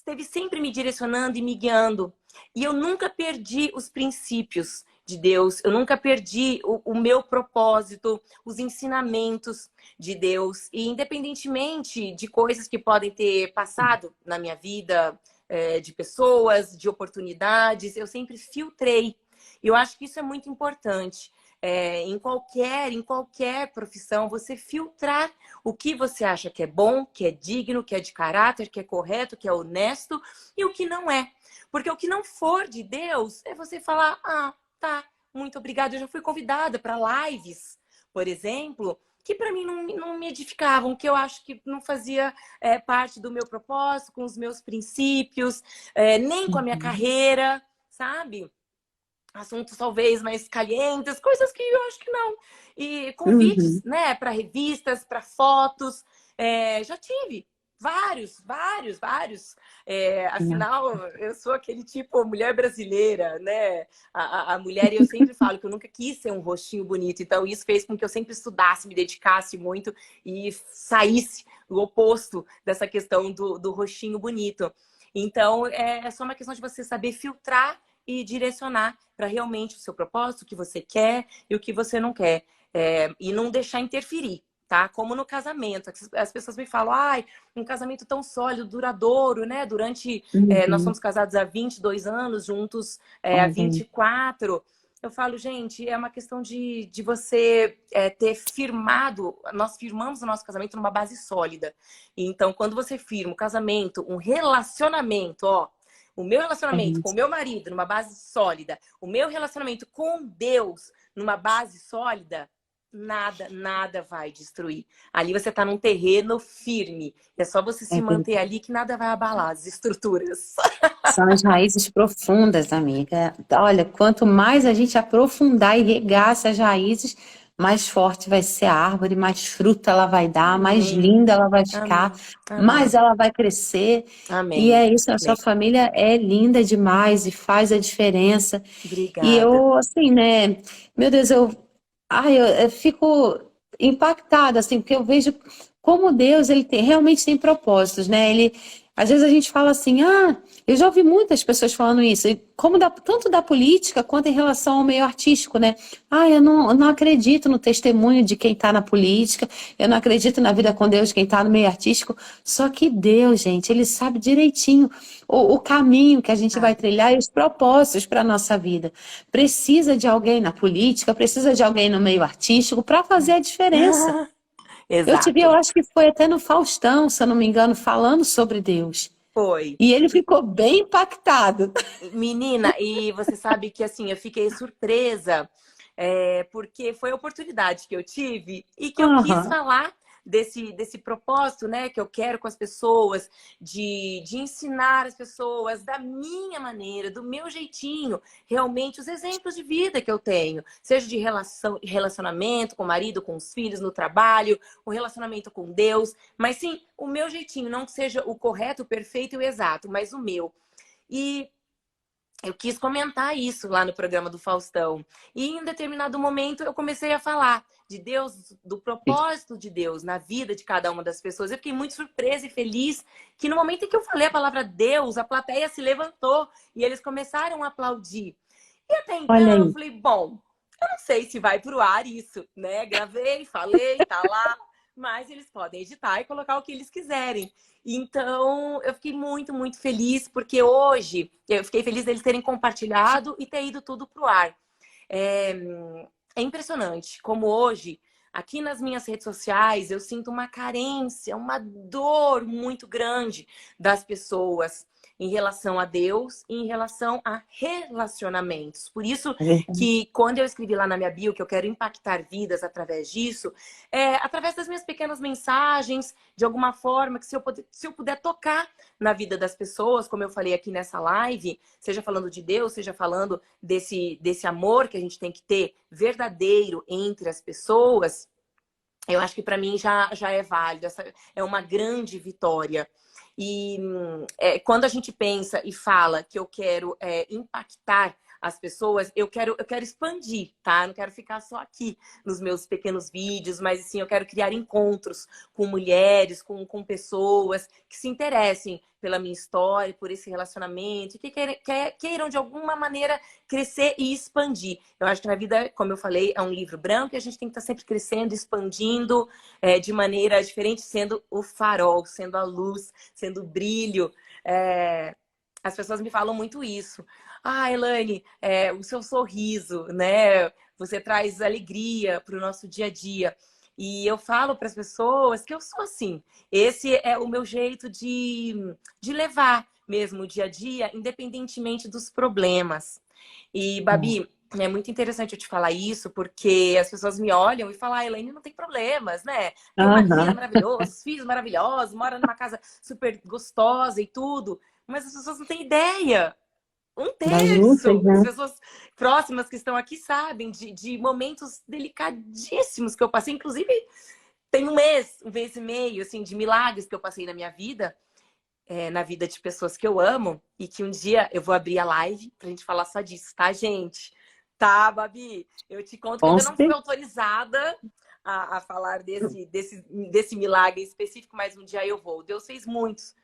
esteve sempre me direcionando e me guiando. E eu nunca perdi os princípios de Deus, eu nunca perdi o meu propósito, os ensinamentos de Deus. E independentemente de coisas que podem ter passado na minha vida, de pessoas, de oportunidades, eu sempre filtrei. E eu acho que isso é muito importante. Em qualquer profissão, você filtrar o que você acha que é bom, que é digno, que é de caráter, que é correto, que é honesto e o que não é. Porque o que não for de Deus é você falar, ah, tá, muito obrigada. Eu já fui convidada para lives, por exemplo, que para mim não me edificavam, que eu acho que não fazia parte do meu propósito, com os meus princípios, nem com a minha carreira, sabe? Assuntos talvez mais calientes, coisas que eu acho que não. E convites, Uhum. né, para revistas, para fotos, já tive vários. Afinal, eu sou aquele tipo mulher brasileira, né? A mulher, e eu sempre falo que eu nunca quis ser um rostinho bonito, então isso fez com que eu sempre estudasse, me dedicasse muito e saísse do oposto dessa questão do rostinho bonito. Então, é só uma questão de você saber filtrar e direcionar para realmente o seu propósito, o que você quer e o que você não quer. E não deixar interferir, tá? Como no casamento. As pessoas me falam, ai, um casamento tão sólido, duradouro, né? Nós Uhum. somos casados há 22 anos, juntos há Olha, 24. Eu falo, gente, é uma questão de você ter firmado. Nós firmamos o nosso casamento numa base sólida. Então, quando você firma um casamento, um relacionamento, ó, o meu é relacionamento com o isso. meu marido numa base sólida, o meu relacionamento com Deus numa base sólida, nada vai destruir. Ali você está num terreno firme. É só você É se manter verdade. ali que nada vai abalar as estruturas. São as raízes profundas, amiga. Olha, quanto mais a gente aprofundar e regar essas raízes, mais forte vai ser a árvore, mais fruta ela vai dar, mais Amém. linda ela vai ficar, Amém. Amém. mais ela vai crescer. E Amém. é isso, a sua Amém. família é linda demais e faz a diferença. E Obrigada. eu, assim, né, meu Deus, eu fico impactada, assim, porque eu vejo como Deus, ele realmente tem propósitos, né? Às vezes a gente fala assim, eu já ouvi muitas pessoas falando isso, e tanto da política quanto em relação ao meio artístico, né? Eu não acredito no testemunho de quem está na política, eu não acredito na vida com Deus de quem está no meio artístico, só que Deus, gente, ele sabe direitinho o caminho que a gente vai Sabe? trilhar e os propósitos para a nossa vida. Precisa de alguém na política, precisa de alguém no meio artístico para fazer a diferença. Eu te vi, eu Exato. acho que foi até no Faustão, se eu não me engano, falando sobre Deus. Foi. E ele ficou bem impactado. Menina, e você sabe que assim, eu fiquei surpresa, porque foi a oportunidade que eu tive e que eu quis Aham. falar desse propósito, né, que eu quero com as pessoas, de ensinar as pessoas da minha maneira, do meu jeitinho, realmente os exemplos de vida que eu tenho, seja de relacionamento com o marido, com os filhos, no trabalho, o relacionamento com Deus, mas sim o meu jeitinho, não que seja o correto, o perfeito e o exato, mas o meu. E eu quis comentar isso lá no programa do Faustão. E em um determinado momento eu comecei a falar de Deus, do propósito de Deus na vida de cada uma das pessoas. Eu fiquei muito surpresa e feliz que no momento em que eu falei a palavra Deus, a plateia se levantou e eles começaram a aplaudir. E até Olha então eu aí. falei, bom, eu não sei se vai pro ar isso, né? Gravei, falei, tá lá, mas eles podem editar e colocar o que eles quiserem. Então, eu fiquei muito feliz, porque hoje eu fiquei feliz deles terem compartilhado e ter ido tudo pro ar. É, é impressionante como hoje, aqui nas minhas redes sociais, eu sinto uma carência, uma dor muito grande das pessoas em relação a Deus e em relação a relacionamentos. Por isso É verdade. que quando eu escrevi lá na minha bio que eu quero impactar vidas através disso, através das minhas pequenas mensagens, de alguma forma, que se eu puder tocar na vida das pessoas, como eu falei aqui nessa live, seja falando de Deus, seja falando desse amor que a gente tem que ter verdadeiro entre as pessoas, eu acho que para mim já é válido. Essa é uma grande vitória. E quando a gente pensa e fala que eu quero impactar as pessoas, eu quero expandir, tá? Eu não quero ficar só aqui nos meus pequenos vídeos, mas assim, eu quero criar encontros com mulheres, com pessoas que se interessem pela minha história, por esse relacionamento, que queiram de alguma maneira crescer e expandir. Eu acho que na vida, como eu falei, é um livro branco e a gente tem que estar sempre crescendo, expandindo de maneira diferente, sendo o farol, sendo a luz, sendo o brilho. As pessoas me falam muito isso. Ah, Elaine, o seu sorriso, né? Você traz alegria para o nosso dia a dia. E eu falo para as pessoas que eu sou assim. Esse é o meu jeito de levar mesmo o dia a dia, independentemente dos problemas. E, Babi, é muito interessante eu te falar isso, porque as pessoas me olham e falam, ah, Elaine não tem problemas, né? Tem um marido Aham. maravilhoso, os filhos maravilhosos, mora numa casa super gostosa e tudo. Mas as pessoas não têm ideia. Um Das lutas, terço das né? pessoas próximas que estão aqui sabem de momentos delicadíssimos que eu passei. Inclusive, tem um mês e meio, assim, de milagres que eu passei na minha vida, na vida de pessoas que eu amo, e que um dia eu vou abrir a live pra gente falar só disso, tá, gente? Tá, Babi? Eu te conto que eu Com ainda não fui certeza. autorizada a falar desse milagre específico, mas um dia eu vou. Deus fez muitos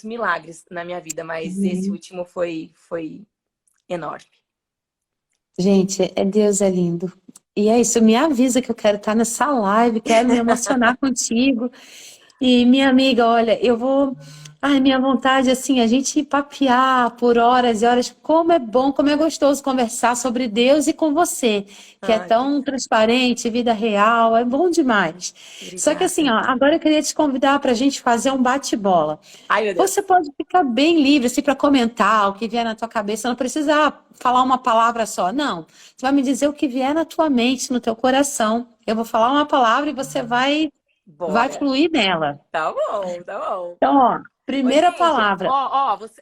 milagres na minha vida, mas esse último foi enorme. Gente, Deus é lindo. E é isso, me avisa que eu quero estar nessa live, quero me emocionar contigo. E minha amiga, olha, eu vou. Ai, minha vontade, assim, a gente papear por horas e horas. Como é bom, como é gostoso conversar sobre Deus e com você, que é Ai, que tão transparente, vida real, é bom demais. Só que assim, obrigada. ó, agora eu queria te convidar para a gente fazer um bate-bola. Ai, meu Você Deus. pode ficar bem livre, assim, para comentar o que vier na tua cabeça. Não precisa falar uma palavra só, não. Você vai me dizer o que vier na tua mente, no teu coração. Eu vou falar uma palavra e você vai Bora. fluir nela. Tá bom, tá bom. Então, ó, Ô, primeira gente, palavra.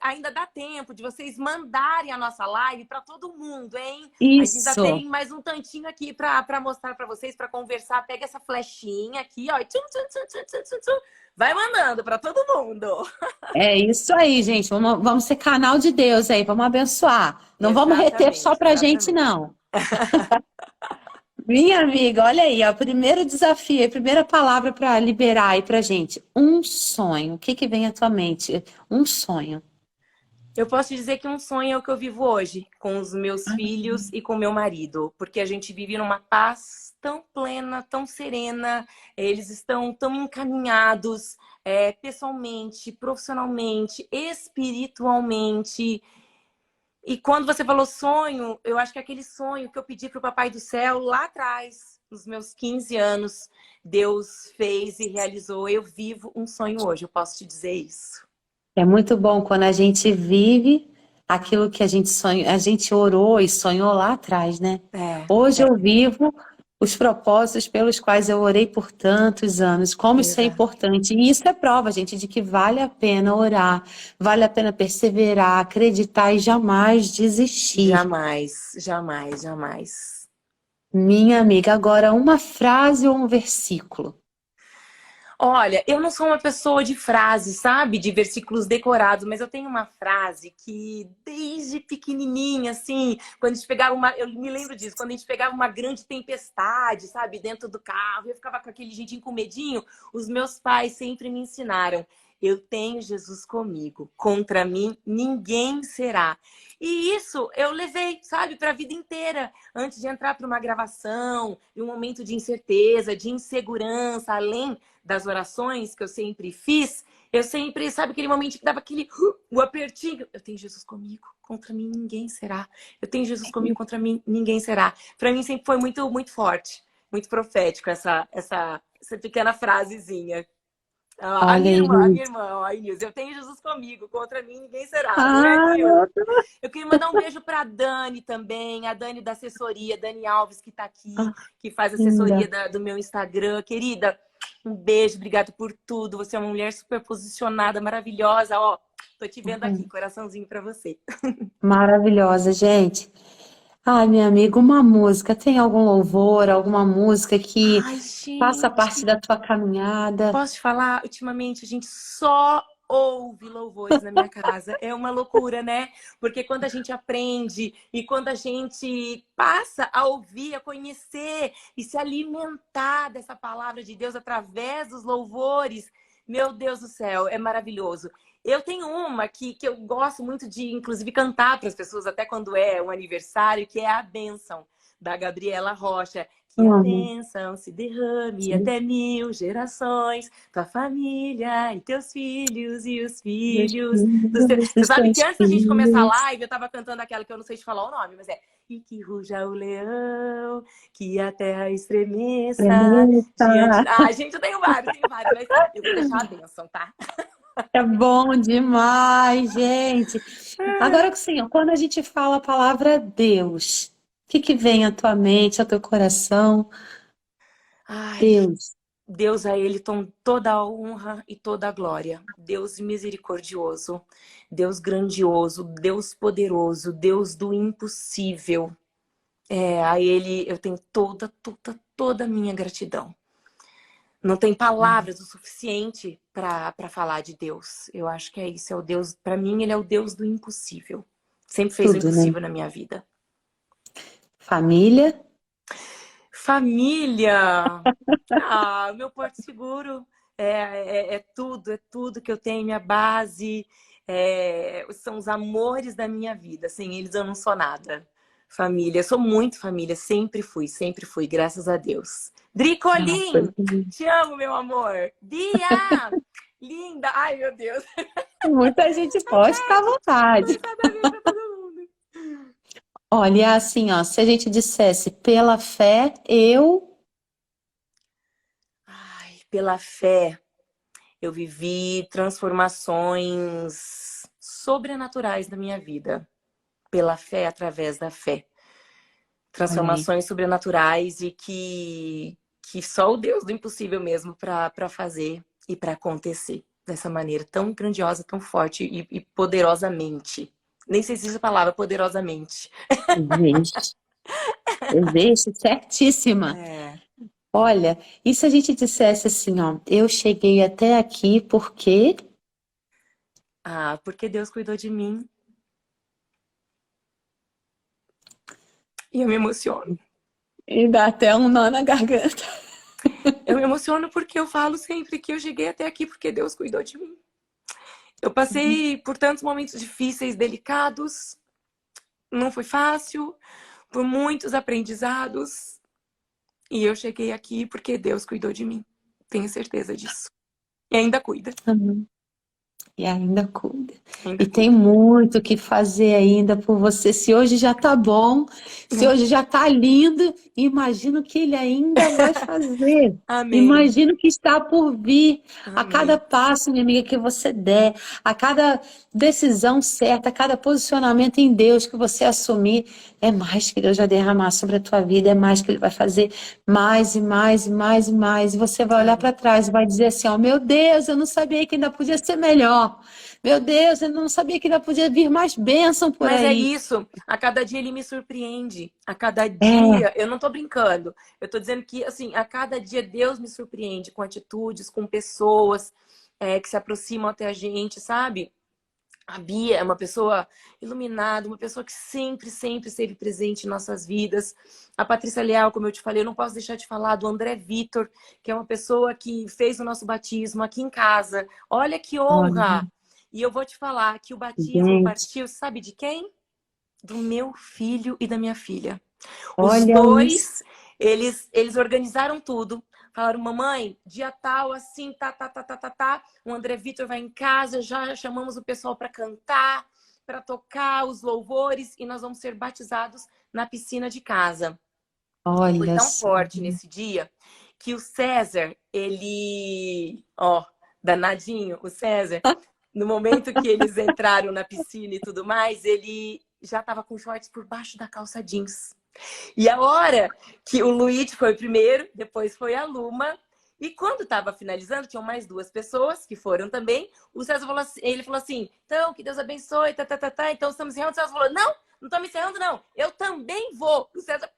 ainda dá tempo de vocês mandarem a nossa live para todo mundo, hein? A gente ainda Isso. tem mais um tantinho aqui para mostrar para vocês, para conversar. Pega essa flechinha aqui, ó, e tchum. Vai mandando para todo mundo. É isso aí, gente. Vamos ser canal de Deus aí, vamos abençoar. Não vamos reter só Exatamente, pra gente, exatamente. não. Minha amiga, olha aí, ó, primeiro desafio, a primeira palavra para liberar aí pra gente. Um sonho. O que que vem à tua mente? Um sonho. Eu posso dizer que um sonho é o que eu vivo hoje, com os meus filhos e com meu marido, porque a gente vive numa paz tão plena, tão serena, eles estão tão encaminhados, pessoalmente, profissionalmente, espiritualmente. E quando você falou sonho, eu acho que é aquele sonho que eu pedi para o Papai do Céu lá atrás, nos meus 15 anos, Deus fez e realizou. Eu vivo um sonho hoje, eu posso te dizer isso. É muito bom quando a gente vive aquilo que a gente sonhou, a gente orou e sonhou lá atrás, né? É, Hoje eu vivo os propósitos pelos quais eu orei por tantos anos. Como isso é exato. importante. E isso é prova, gente, de que vale a pena orar, vale a pena perseverar, acreditar e jamais desistir. Jamais. Minha amiga, agora uma frase ou um versículo. Olha, eu não sou uma pessoa de frases, sabe? De versículos decorados, mas eu tenho uma frase que desde pequenininha, assim, quando a gente pegava eu me lembro disso, quando a gente pegava uma grande tempestade, sabe, dentro do carro, eu ficava com aquele jeitinho com medinho, os meus pais sempre me ensinaram: eu tenho Jesus comigo, contra mim ninguém será. E isso eu levei, sabe, para a vida inteira, antes de entrar para uma gravação, em um momento de incerteza, de insegurança, além das orações que eu sempre fiz, eu sempre, sabe, aquele momento que dava aquele o apertinho. Eu tenho Jesus comigo, contra mim ninguém será. Eu tenho Jesus comigo, contra mim ninguém será. Para mim sempre foi muito forte, muito profético essa pequena frasezinha. A Olha aí. minha irmã, ó, a Inês, eu tenho Jesus comigo, contra mim ninguém será, não é, Ah, Nil? Eu queria mandar um beijo para a Dani também, a Dani da assessoria, Dani Alves, que está aqui, que faz assessoria linda. do meu Instagram. Querida, um beijo, obrigado por tudo. Você é uma mulher super posicionada, maravilhosa. Ó, tô te vendo aqui, coraçãozinho para você. Maravilhosa, gente. Ai, minha amiga, uma música, tem algum louvor, alguma música que Ai, faça parte gente, da tua caminhada? posso te falar? Ultimamente a gente só ouve louvores na minha casa. É uma loucura, né? Porque quando a gente aprende e quando a gente passa a ouvir, a conhecer e se alimentar dessa palavra de Deus através dos louvores, meu Deus do céu, é maravilhoso. Eu tenho uma que eu gosto muito de, inclusive, cantar para as pessoas, até quando é um aniversário, que é a bênção, da Gabriela Rocha. Que a Amo. bênção se derrame até 1000 gerações, tua família e teus filhos e os Meus filhos dos teus. filhos, Você dos sabe que teus antes da gente começar a filhos. live, eu tava cantando aquela que eu não sei te falar o nome, mas é E que ruja o leão, que a terra estremeça diante... Eita, Ah, gente, eu tenho vários, mas eu vou deixar a bênção, tá? é bom demais, gente. Agora, assim, quando a gente fala a palavra Deus, o que que vem à tua mente, ao teu coração? Ai, Deus. Deus a ele toda a honra e toda a glória. Deus misericordioso, Deus grandioso, Deus poderoso, Deus do impossível. A ele eu tenho toda a minha gratidão. Não tem palavras o suficiente para falar de Deus. Eu acho que é isso, é o Deus, para mim ele é o Deus do impossível. Sempre fez o Tudo, né? impossível na minha vida. Família. Família! Ah, meu porto seguro é tudo que eu tenho, minha base, são os amores da minha vida. Sem eles eu não sou nada. Família, eu sou muito família, sempre fui, graças a Deus. Ah, coisa Dricolim, linda. te amo, meu amor. Bia, linda, ai meu Deus. Muita gente pode ficar à vontade. Começar a dar beijo pra todo mundo. Olha, é assim, ó, se a gente dissesse pela fé, eu. Ai, pela fé. Eu vivi transformações sobrenaturais na minha vida, pela fé, através da fé. Olha aí. Transformações sobrenaturais e que só o Deus do impossível mesmo para fazer e para acontecer dessa maneira tão grandiosa, tão forte e poderosamente. Nem sei se existe a palavra poderosamente. Existe. Existe, certíssima. É. Olha, e se a gente dissesse assim, ó, eu cheguei até aqui porque. Ah, porque Deus cuidou de mim. E eu me emociono. E dá até um nó na garganta. Eu me emociono porque eu falo sempre que eu cheguei até aqui porque Deus cuidou de mim. Eu passei por tantos momentos difíceis, delicados, não foi fácil, por muitos aprendizados. E eu cheguei aqui porque Deus cuidou de mim. Tenho certeza disso. E ainda cuida. Uhum. E ainda cuida. Ainda E tem cuida. muito o que fazer ainda por você. Se hoje já tá bom, se É. hoje já tá lindo, imagina o que ele ainda vai fazer. Amém. Imagina o que está por vir. A cada Amém. passo, minha amiga, que você der, a cada decisão certa, a cada posicionamento em Deus que você assumir, é mais que Deus vai derramar sobre a tua vida, é mais que Ele vai fazer mais e mais e mais e mais. E você vai olhar Amém. para trás e vai dizer assim, ó, meu Deus, eu não sabia que ainda podia ser melhor. Meu Deus, eu não sabia que ainda podia vir mais bênção por Mas é aí. isso. A cada dia ele me surpreende. A cada É, dia, eu não tô brincando. Eu tô dizendo que, assim, a cada dia Deus me surpreende com atitudes, com pessoas que se aproximam até a gente, sabe? A Bia é uma pessoa iluminada, uma pessoa que sempre esteve presente em nossas vidas. A Patrícia Leal, como eu te falei, eu não posso deixar de falar do André Vitor, que é uma pessoa que fez o nosso batismo aqui em casa. Olha que olha, honra! E eu vou te falar que o batismo gente, partiu, sabe de quem? Do meu filho e da minha filha. Os olha isso. dois, eles organizaram tudo. Falaram, mamãe, dia tal, assim, tá. O André Vitor vai em casa, já chamamos o pessoal para cantar, para tocar os louvores e nós vamos ser batizados na piscina de casa. Foi Olha tão só. forte nesse dia que o César, ó, danadinho, o César, no momento que eles entraram na piscina e tudo mais, ele já estava com shorts por baixo da calça jeans. E a hora que o Luiz foi o primeiro, depois foi a Luma, e quando estava finalizando, tinham mais duas pessoas que foram também. O César falou assim, ele falou assim, então, que Deus abençoe, então estamos encerrando. O César falou, não estamos encerrando, não, eu também vou. O César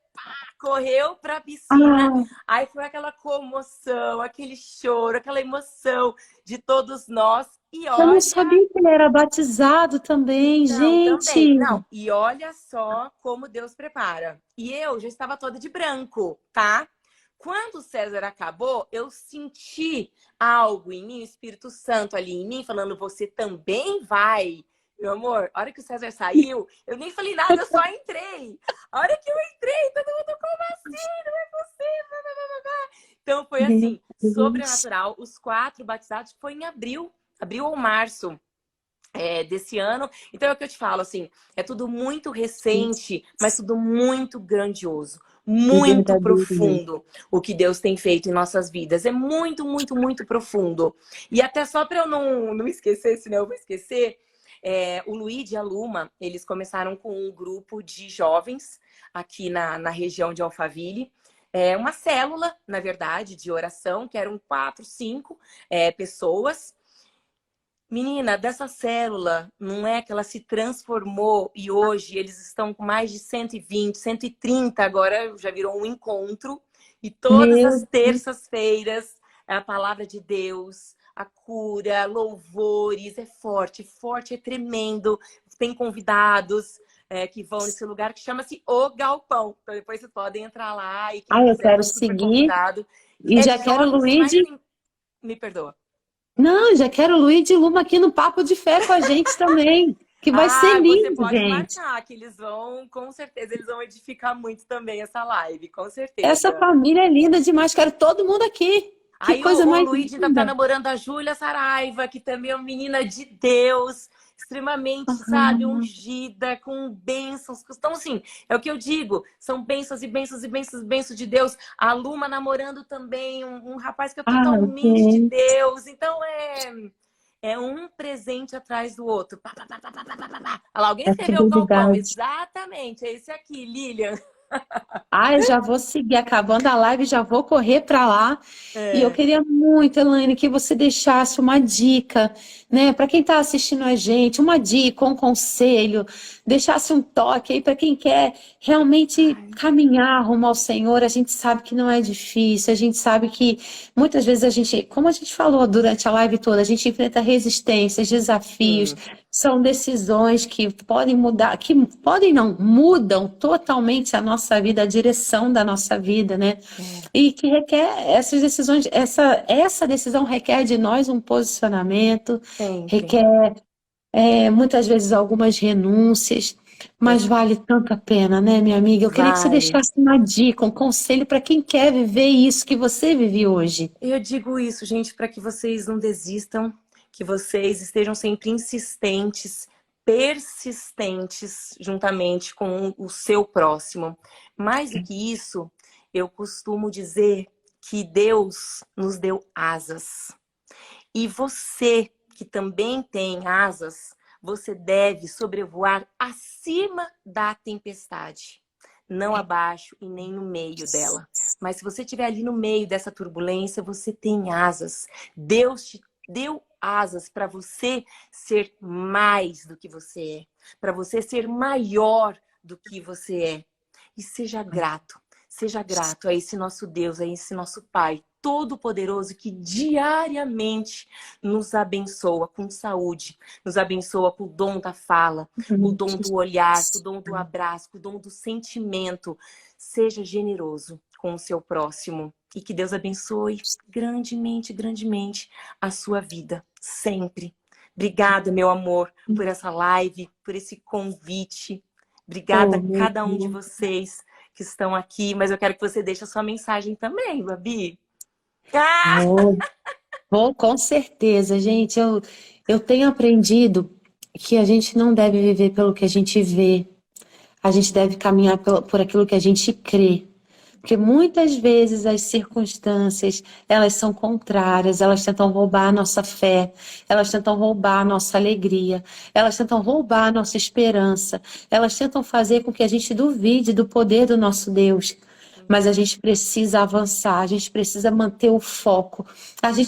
correu para a piscina, Ah, aí foi aquela comoção, aquele choro, aquela emoção de todos nós. E Eu não olha, sabia que ele era batizado também, não, também, gente. não. E olha só como Deus prepara. E eu já estava toda de branco, tá? Quando o César acabou, eu senti algo em mim, o Espírito Santo ali em mim, falando: você também vai. Meu amor, a hora que o César saiu, eu nem falei nada, eu só entrei. A hora que eu entrei, todo mundo, como assim? Não é possível. Blá, blá, blá, blá. Então foi Meu assim, Deus. sobrenatural. Os 4 batizados foi em abril, abril ou março desse ano. Então é o que eu te falo, assim, é tudo muito recente, mas tudo muito grandioso, E muito verdadeiro, né? profundo o que Deus tem feito em nossas vidas. É muito, muito, muito profundo. E até só para eu não esquecer, senão eu vou esquecer, o Luiz e a Luma, eles começaram com um grupo de jovens aqui na região de Alphaville. É uma célula, na verdade, de oração, que eram 4, 5 pessoas. Menina, dessa célula, não é que ela se transformou e hoje eles estão com mais de 120, 130 agora, já virou um encontro. E todas as Meu Deus. terças-feiras é a palavra de Deus, a cura, louvores, é forte, é tremendo. Tem convidados que vão nesse lugar que chama-se O Galpão. Então depois vocês podem entrar lá e quem Ah, eu quiser quero tá super seguir. convidado. E É já de quero o jovens, mas Luigi. assim, me perdoa. Não, já quero o Luigi Luma aqui no Papo de Fé com a gente também. Que vai ser Ah, você lindo, pode gente. marcar, que eles vão, com certeza, eles vão edificar muito também essa live, com Essa certeza. família é linda demais. Quero todo mundo aqui. Que Aí coisa o mais Luigi ainda tá linda. namorando a Júlia Saraiva, que também é uma menina de Deus, extremamente, sabe, Ah, ungida, com bênçãos. Então, assim, é o que eu digo, são bênçãos e bênçãos e bênçãos e bênçãos de Deus. A Luma namorando também um rapaz que é totalmente de gente. Deus. Então, é um presente atrás do outro. Pá, pá, pá, pá, pá, pá, pá, pá. Olha lá, alguém A escreveu o galpão. fidelidade. Exatamente, é esse aqui, Lilian. Ah, eu já vou seguir, acabando a live, já vou correr para lá. E eu É. queria muito, Elaine, que você deixasse uma dica, né, para quem está assistindo a gente, uma dica, um conselho, deixasse um toque aí para quem quer realmente Ai, caminhar rumo ao Senhor. A gente sabe que não é difícil, a gente sabe que muitas vezes a gente, como a gente falou durante a live toda, a gente enfrenta resistências, desafios, sim, são decisões que podem mudar, que podem não, mudam totalmente a nossa vida, a direção da nossa vida, né? é, E que requer essas decisões, essa decisão requer de nós um posicionamento, sempre. requer muitas vezes algumas renúncias, mas É, vale tanto a pena, né, minha amiga? Eu queria que você vale. deixasse uma dica, um conselho para quem quer viver isso que você vive hoje. Eu digo isso, gente, para que vocês não desistam, que vocês estejam sempre insistentes, persistentes, juntamente com o seu próximo. Mais do que isso, eu costumo dizer que Deus nos deu asas. E você, que também tem asas, você deve sobrevoar acima da tempestade, não abaixo e nem no meio dela. Mas se você estiver ali no meio dessa turbulência, você tem asas. Deus te deu asas para você ser mais do que você é, para você ser maior do que você é. E seja grato a esse nosso Deus, a esse nosso Pai Todo-Poderoso que diariamente nos abençoa com saúde, nos abençoa com o dom da fala, com o dom do olhar, com o dom do abraço, com o dom do sentimento. Seja generoso com o seu próximo e que Deus abençoe grandemente, grandemente a sua vida, sempre. Obrigada, meu amor, por essa live, por esse convite. Obrigada Oh, a meu cada um de Deus. vocês que estão aqui, mas eu quero que você deixe a sua mensagem também, Babi. Ah! Vou, vou, com certeza, gente. Eu tenho aprendido que a gente não deve viver pelo que a gente vê, a gente deve caminhar por aquilo que a gente crê. Porque muitas vezes as circunstâncias, elas são contrárias, elas tentam roubar a nossa fé, elas tentam roubar a nossa alegria, elas tentam roubar a nossa esperança, elas tentam fazer com que a gente duvide do poder do nosso Deus. Mas a gente precisa avançar, a gente precisa manter o foco.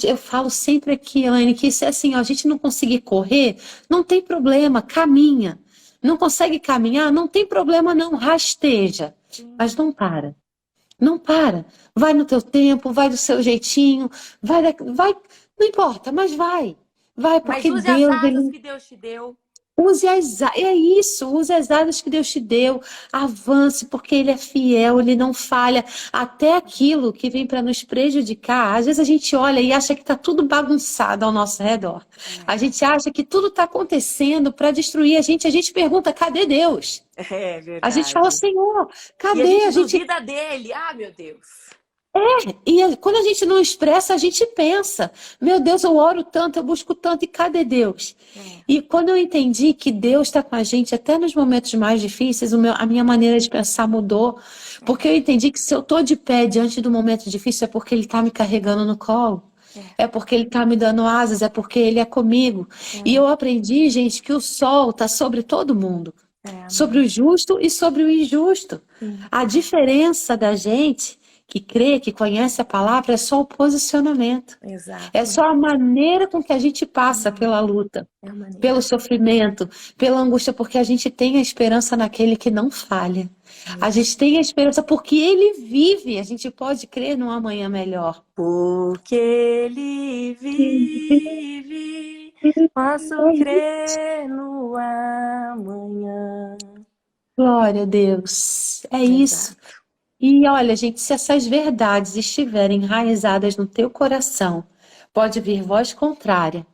Eu falo sempre aqui, Elaine, que isso é assim, ó, a gente não conseguir correr, não tem problema, caminha. Não consegue caminhar, não tem problema não, rasteja, mas não para. Não para. Vai no teu tempo, vai do seu jeitinho, vai, não importa, mas vai. Vai, Mas porque use as Deus, asas ele que Deus te deu. é isso, use as asas que Deus te deu, avance, porque Ele é fiel, Ele não falha. Até aquilo que vem para nos prejudicar, às vezes a gente olha e acha que está tudo bagunçado ao nosso redor. A É, gente acha que tudo está acontecendo para destruir a gente pergunta, cadê Deus? é A gente fala, verdade. Senhor, E a cadê? gente A gente duvida dele. Ah, meu Deus. quando a gente não expressa, a gente pensa, meu Deus, eu oro tanto, eu busco tanto, e cadê Deus? É, E quando eu entendi que Deus está com a gente até nos momentos mais difíceis, a minha maneira de pensar mudou, porque eu entendi que se eu estou de pé diante do momento difícil, é porque Ele está me carregando no colo. é, É porque Ele está me dando asas, é porque Ele é comigo. E é, eu aprendi, gente, que o sol está sobre todo mundo, sobre amém. o justo e sobre o injusto. Sim, A diferença da gente que crê, que conhece a palavra, é só o posicionamento. É exato. só a maneira com que a gente passa Hum, pela luta, É a pelo maneira. sofrimento, pela angústia, porque a gente tem a esperança naquele que não falha. A É. gente tem a esperança porque ele vive. A gente pode crer num amanhã melhor. Porque ele vive, posso crer no amanhã. Glória a Deus. É isso. Exato. E olha, gente, se essas verdades estiverem enraizadas no teu coração, pode vir voz contrária.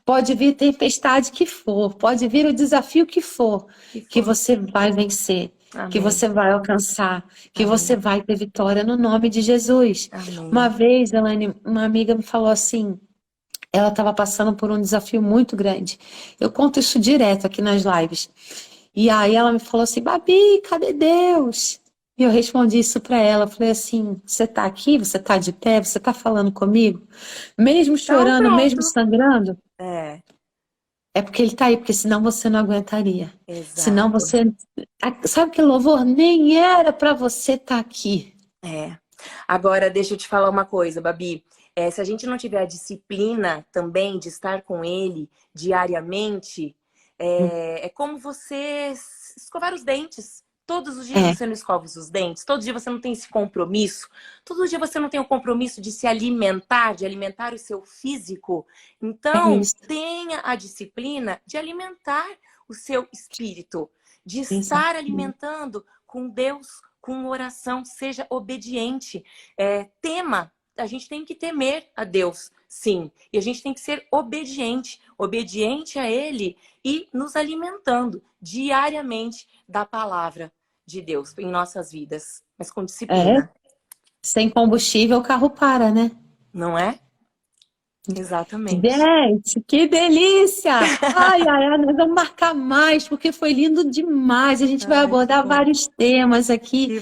Pode vir tempestade que for, pode vir o desafio que for, Que que for. você vai vencer, que Amém. você vai alcançar, que você Amém. vai ter vitória no nome de Jesus. Uma Amém. vez, Elaine, uma amiga me falou assim, ela estava passando por um desafio muito grande. Eu conto isso direto aqui nas lives. E aí ela me falou assim, Babi, cadê Deus? E eu respondi isso para ela, falei assim, você está aqui, você está de pé, você está falando comigo? Mesmo Então, chorando, mesmo pronto. sangrando? É, É porque ele tá aí, porque senão você não aguentaria. Senão exato. você. Sabe que louvor nem era para você estar aqui. É. Agora, deixa eu te falar uma coisa, Babi. Se a gente não tiver a disciplina também de estar com ele diariamente, é como você escovar os dentes. Todos os dias É, você não escova os dentes, todo dia você não tem esse compromisso, todo dia você não tem o compromisso de se alimentar, de alimentar o seu físico. é Então, isso. tenha a disciplina de alimentar o seu espírito, de Exato. estar alimentando com Deus, com oração, seja obediente, tema. A gente tem que temer a Deus, sim. E a gente tem que ser obediente, obediente a Ele e nos alimentando diariamente da palavra de Deus em nossas vidas, mas com É, disciplina, sem combustível o carro para, né? não é? Exatamente. Gente, que delícia! Ai, ai, ai, nós vamos marcar mais, porque foi lindo demais. A gente vai Ai, que abordar bom. vários temas aqui. Que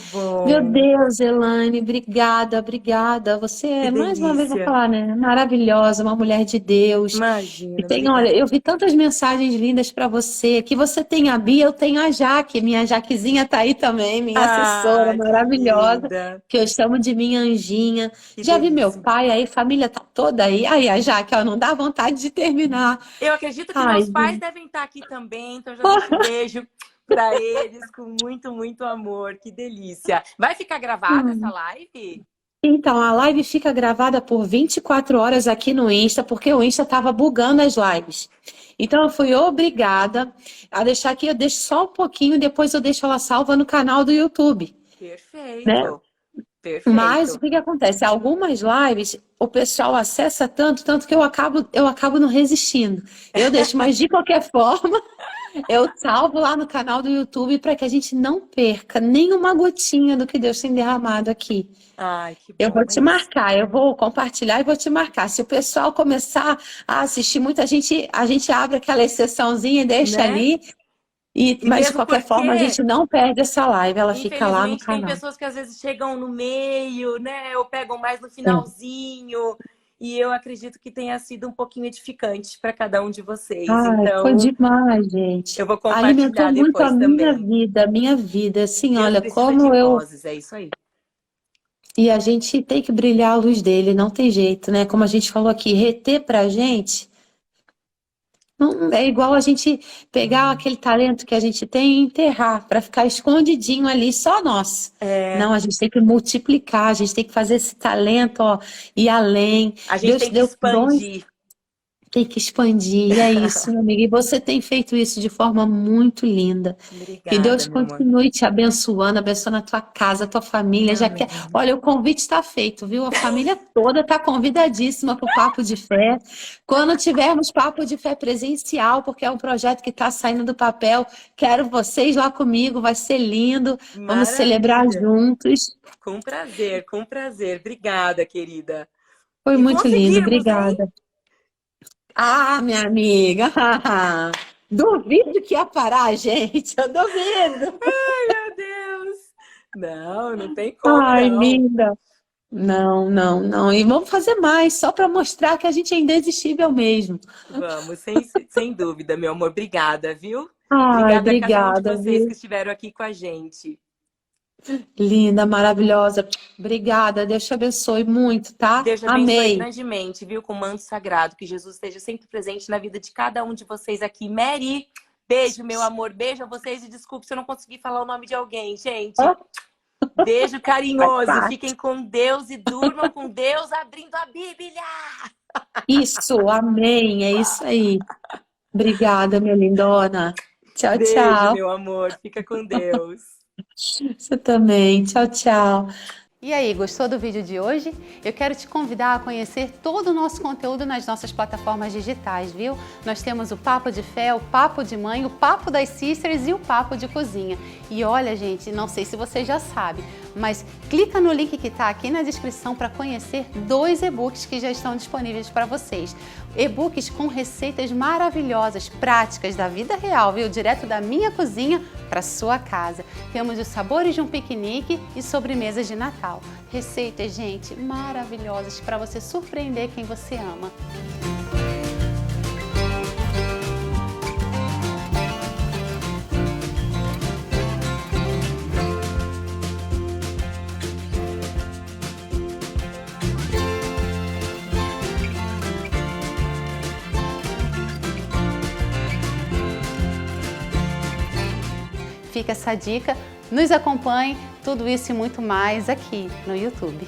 Meu bom. Deus, Elaine, obrigada, obrigada. Você Que é, mais uma vez, vou delícia. falar, né? Maravilhosa, uma mulher de Deus. E Imagina, tem, olha, obrigada. eu vi tantas mensagens lindas para você. Que você tem a Bia, eu tenho a Jaque. Minha Jaquezinha tá aí também, minha assessora Ai, que maravilhosa, linda. que eu chamo de minha anjinha. Que Já vi meu delícia. pai aí, família tá toda aí. Aí, a Jaque, ó, não dá vontade de terminar. Eu acredito que Ai, meus pais gente. devem estar aqui também, então já deixo um beijo para eles com muito, muito amor. Que delícia. Vai ficar gravada essa live? Então, a live fica gravada por 24 horas aqui no Insta, porque o Insta estava bugando as lives. Então, eu fui obrigada a deixar aqui, eu deixo só um pouquinho, depois eu deixo ela salva no canal do YouTube, né? Perfeito. Mas o Perfeito. que que acontece? Algumas lives o pessoal acessa tanto, tanto que eu acabo não resistindo. Eu deixo, mas de qualquer forma, eu salvo lá no canal do YouTube para que a gente não perca nenhuma gotinha do que Deus tem derramado aqui. Ai, que Eu bom, vou te é isso. marcar, eu vou compartilhar e vou te marcar. Se o pessoal começar a assistir muita gente, a gente abre aquela exceçãozinha e deixa Né? ali. E Mas de mesmo qualquer forma, a porque, gente não perde essa live, ela fica lá no infelizmente, tem canal. pessoas que às vezes chegam no meio, né? Ou pegam mais no É. finalzinho. E eu acredito que tenha sido um pouquinho edificante para cada um de vocês. Ai, foi Então, demais, gente. eu vou Alimentou compartilhar muito a depois também. minha vida. Assim, Deus olha, precisa de como eu. vozes, é isso aí. E a gente tem que brilhar a luz dele, não tem jeito, né? Como a gente falou aqui, reter pra gente. Não, é igual a gente pegar aquele talento que a gente tem e enterrar para ficar escondidinho ali, só nosso. É, Não, a gente tem que multiplicar, a gente tem que fazer esse talento, ó, ir além. a gente Deus tem te que deu dons, expandir. Tem que expandir, é isso, meu amigo. E você tem feito isso de forma muito linda. Que Obrigada, Deus meu amor. continue te abençoando, abençoando a tua casa, a tua família. Já que, Amém. olha, o convite está feito, viu? A família toda está convidadíssima para o Papo de Fé. Quando tivermos Papo de Fé presencial, porque é um projeto que está saindo do papel, quero vocês lá comigo, vai ser lindo. Vamos celebrar Maravilha. juntos. Com prazer, com prazer. Obrigada, querida. Foi E muito lindo, conseguimos, hein? obrigada. Ah, minha amiga, duvido que ia parar, gente. Eu duvido. Meu Deus. Não, não tem como, Ai, não. linda. Não, não, não. E vamos fazer mais, só para mostrar que a gente é indesistível mesmo. Vamos, sem dúvida, meu amor. Obrigada, viu? Ai, Obrigada a cada um de obrigada, vocês viu? que estiveram aqui com a gente. Linda, maravilhosa. Obrigada, Deus te abençoe muito, tá? Deus te abençoe Amei. grandemente, viu? Com o manto sagrado. Que Jesus esteja sempre presente na vida de cada um de vocês aqui. Mary, beijo, meu amor. Beijo a vocês e desculpe se eu não consegui falar o nome de alguém, gente. Ó, Beijo faz carinhoso. Fiquem parte. com Deus e durmam com Deus abrindo a Bíblia. Isso, amém. É isso aí. Obrigada, minha lindona. Tchau, Beijo, tchau. meu amor. Fica com Deus. Você também. Tchau, tchau. E aí, gostou do vídeo de hoje? Eu quero te convidar a conhecer todo o nosso conteúdo nas nossas plataformas digitais, viu? Nós temos o Papo de Fé, o Papo de Mãe, o Papo das Sisters e o Papo de Cozinha. E olha, gente, não sei se você já sabe, mas clica no link que está aqui na descrição para conhecer 2 e-books que já estão disponíveis para vocês. E-books com receitas maravilhosas, práticas da vida real, viu? Direto da minha cozinha para sua casa. Temos os sabores de um piquenique e sobremesas de Natal. Receitas, gente, maravilhosas para você surpreender quem você ama. Fica essa dica, nos acompanhe, tudo isso e muito mais aqui no YouTube.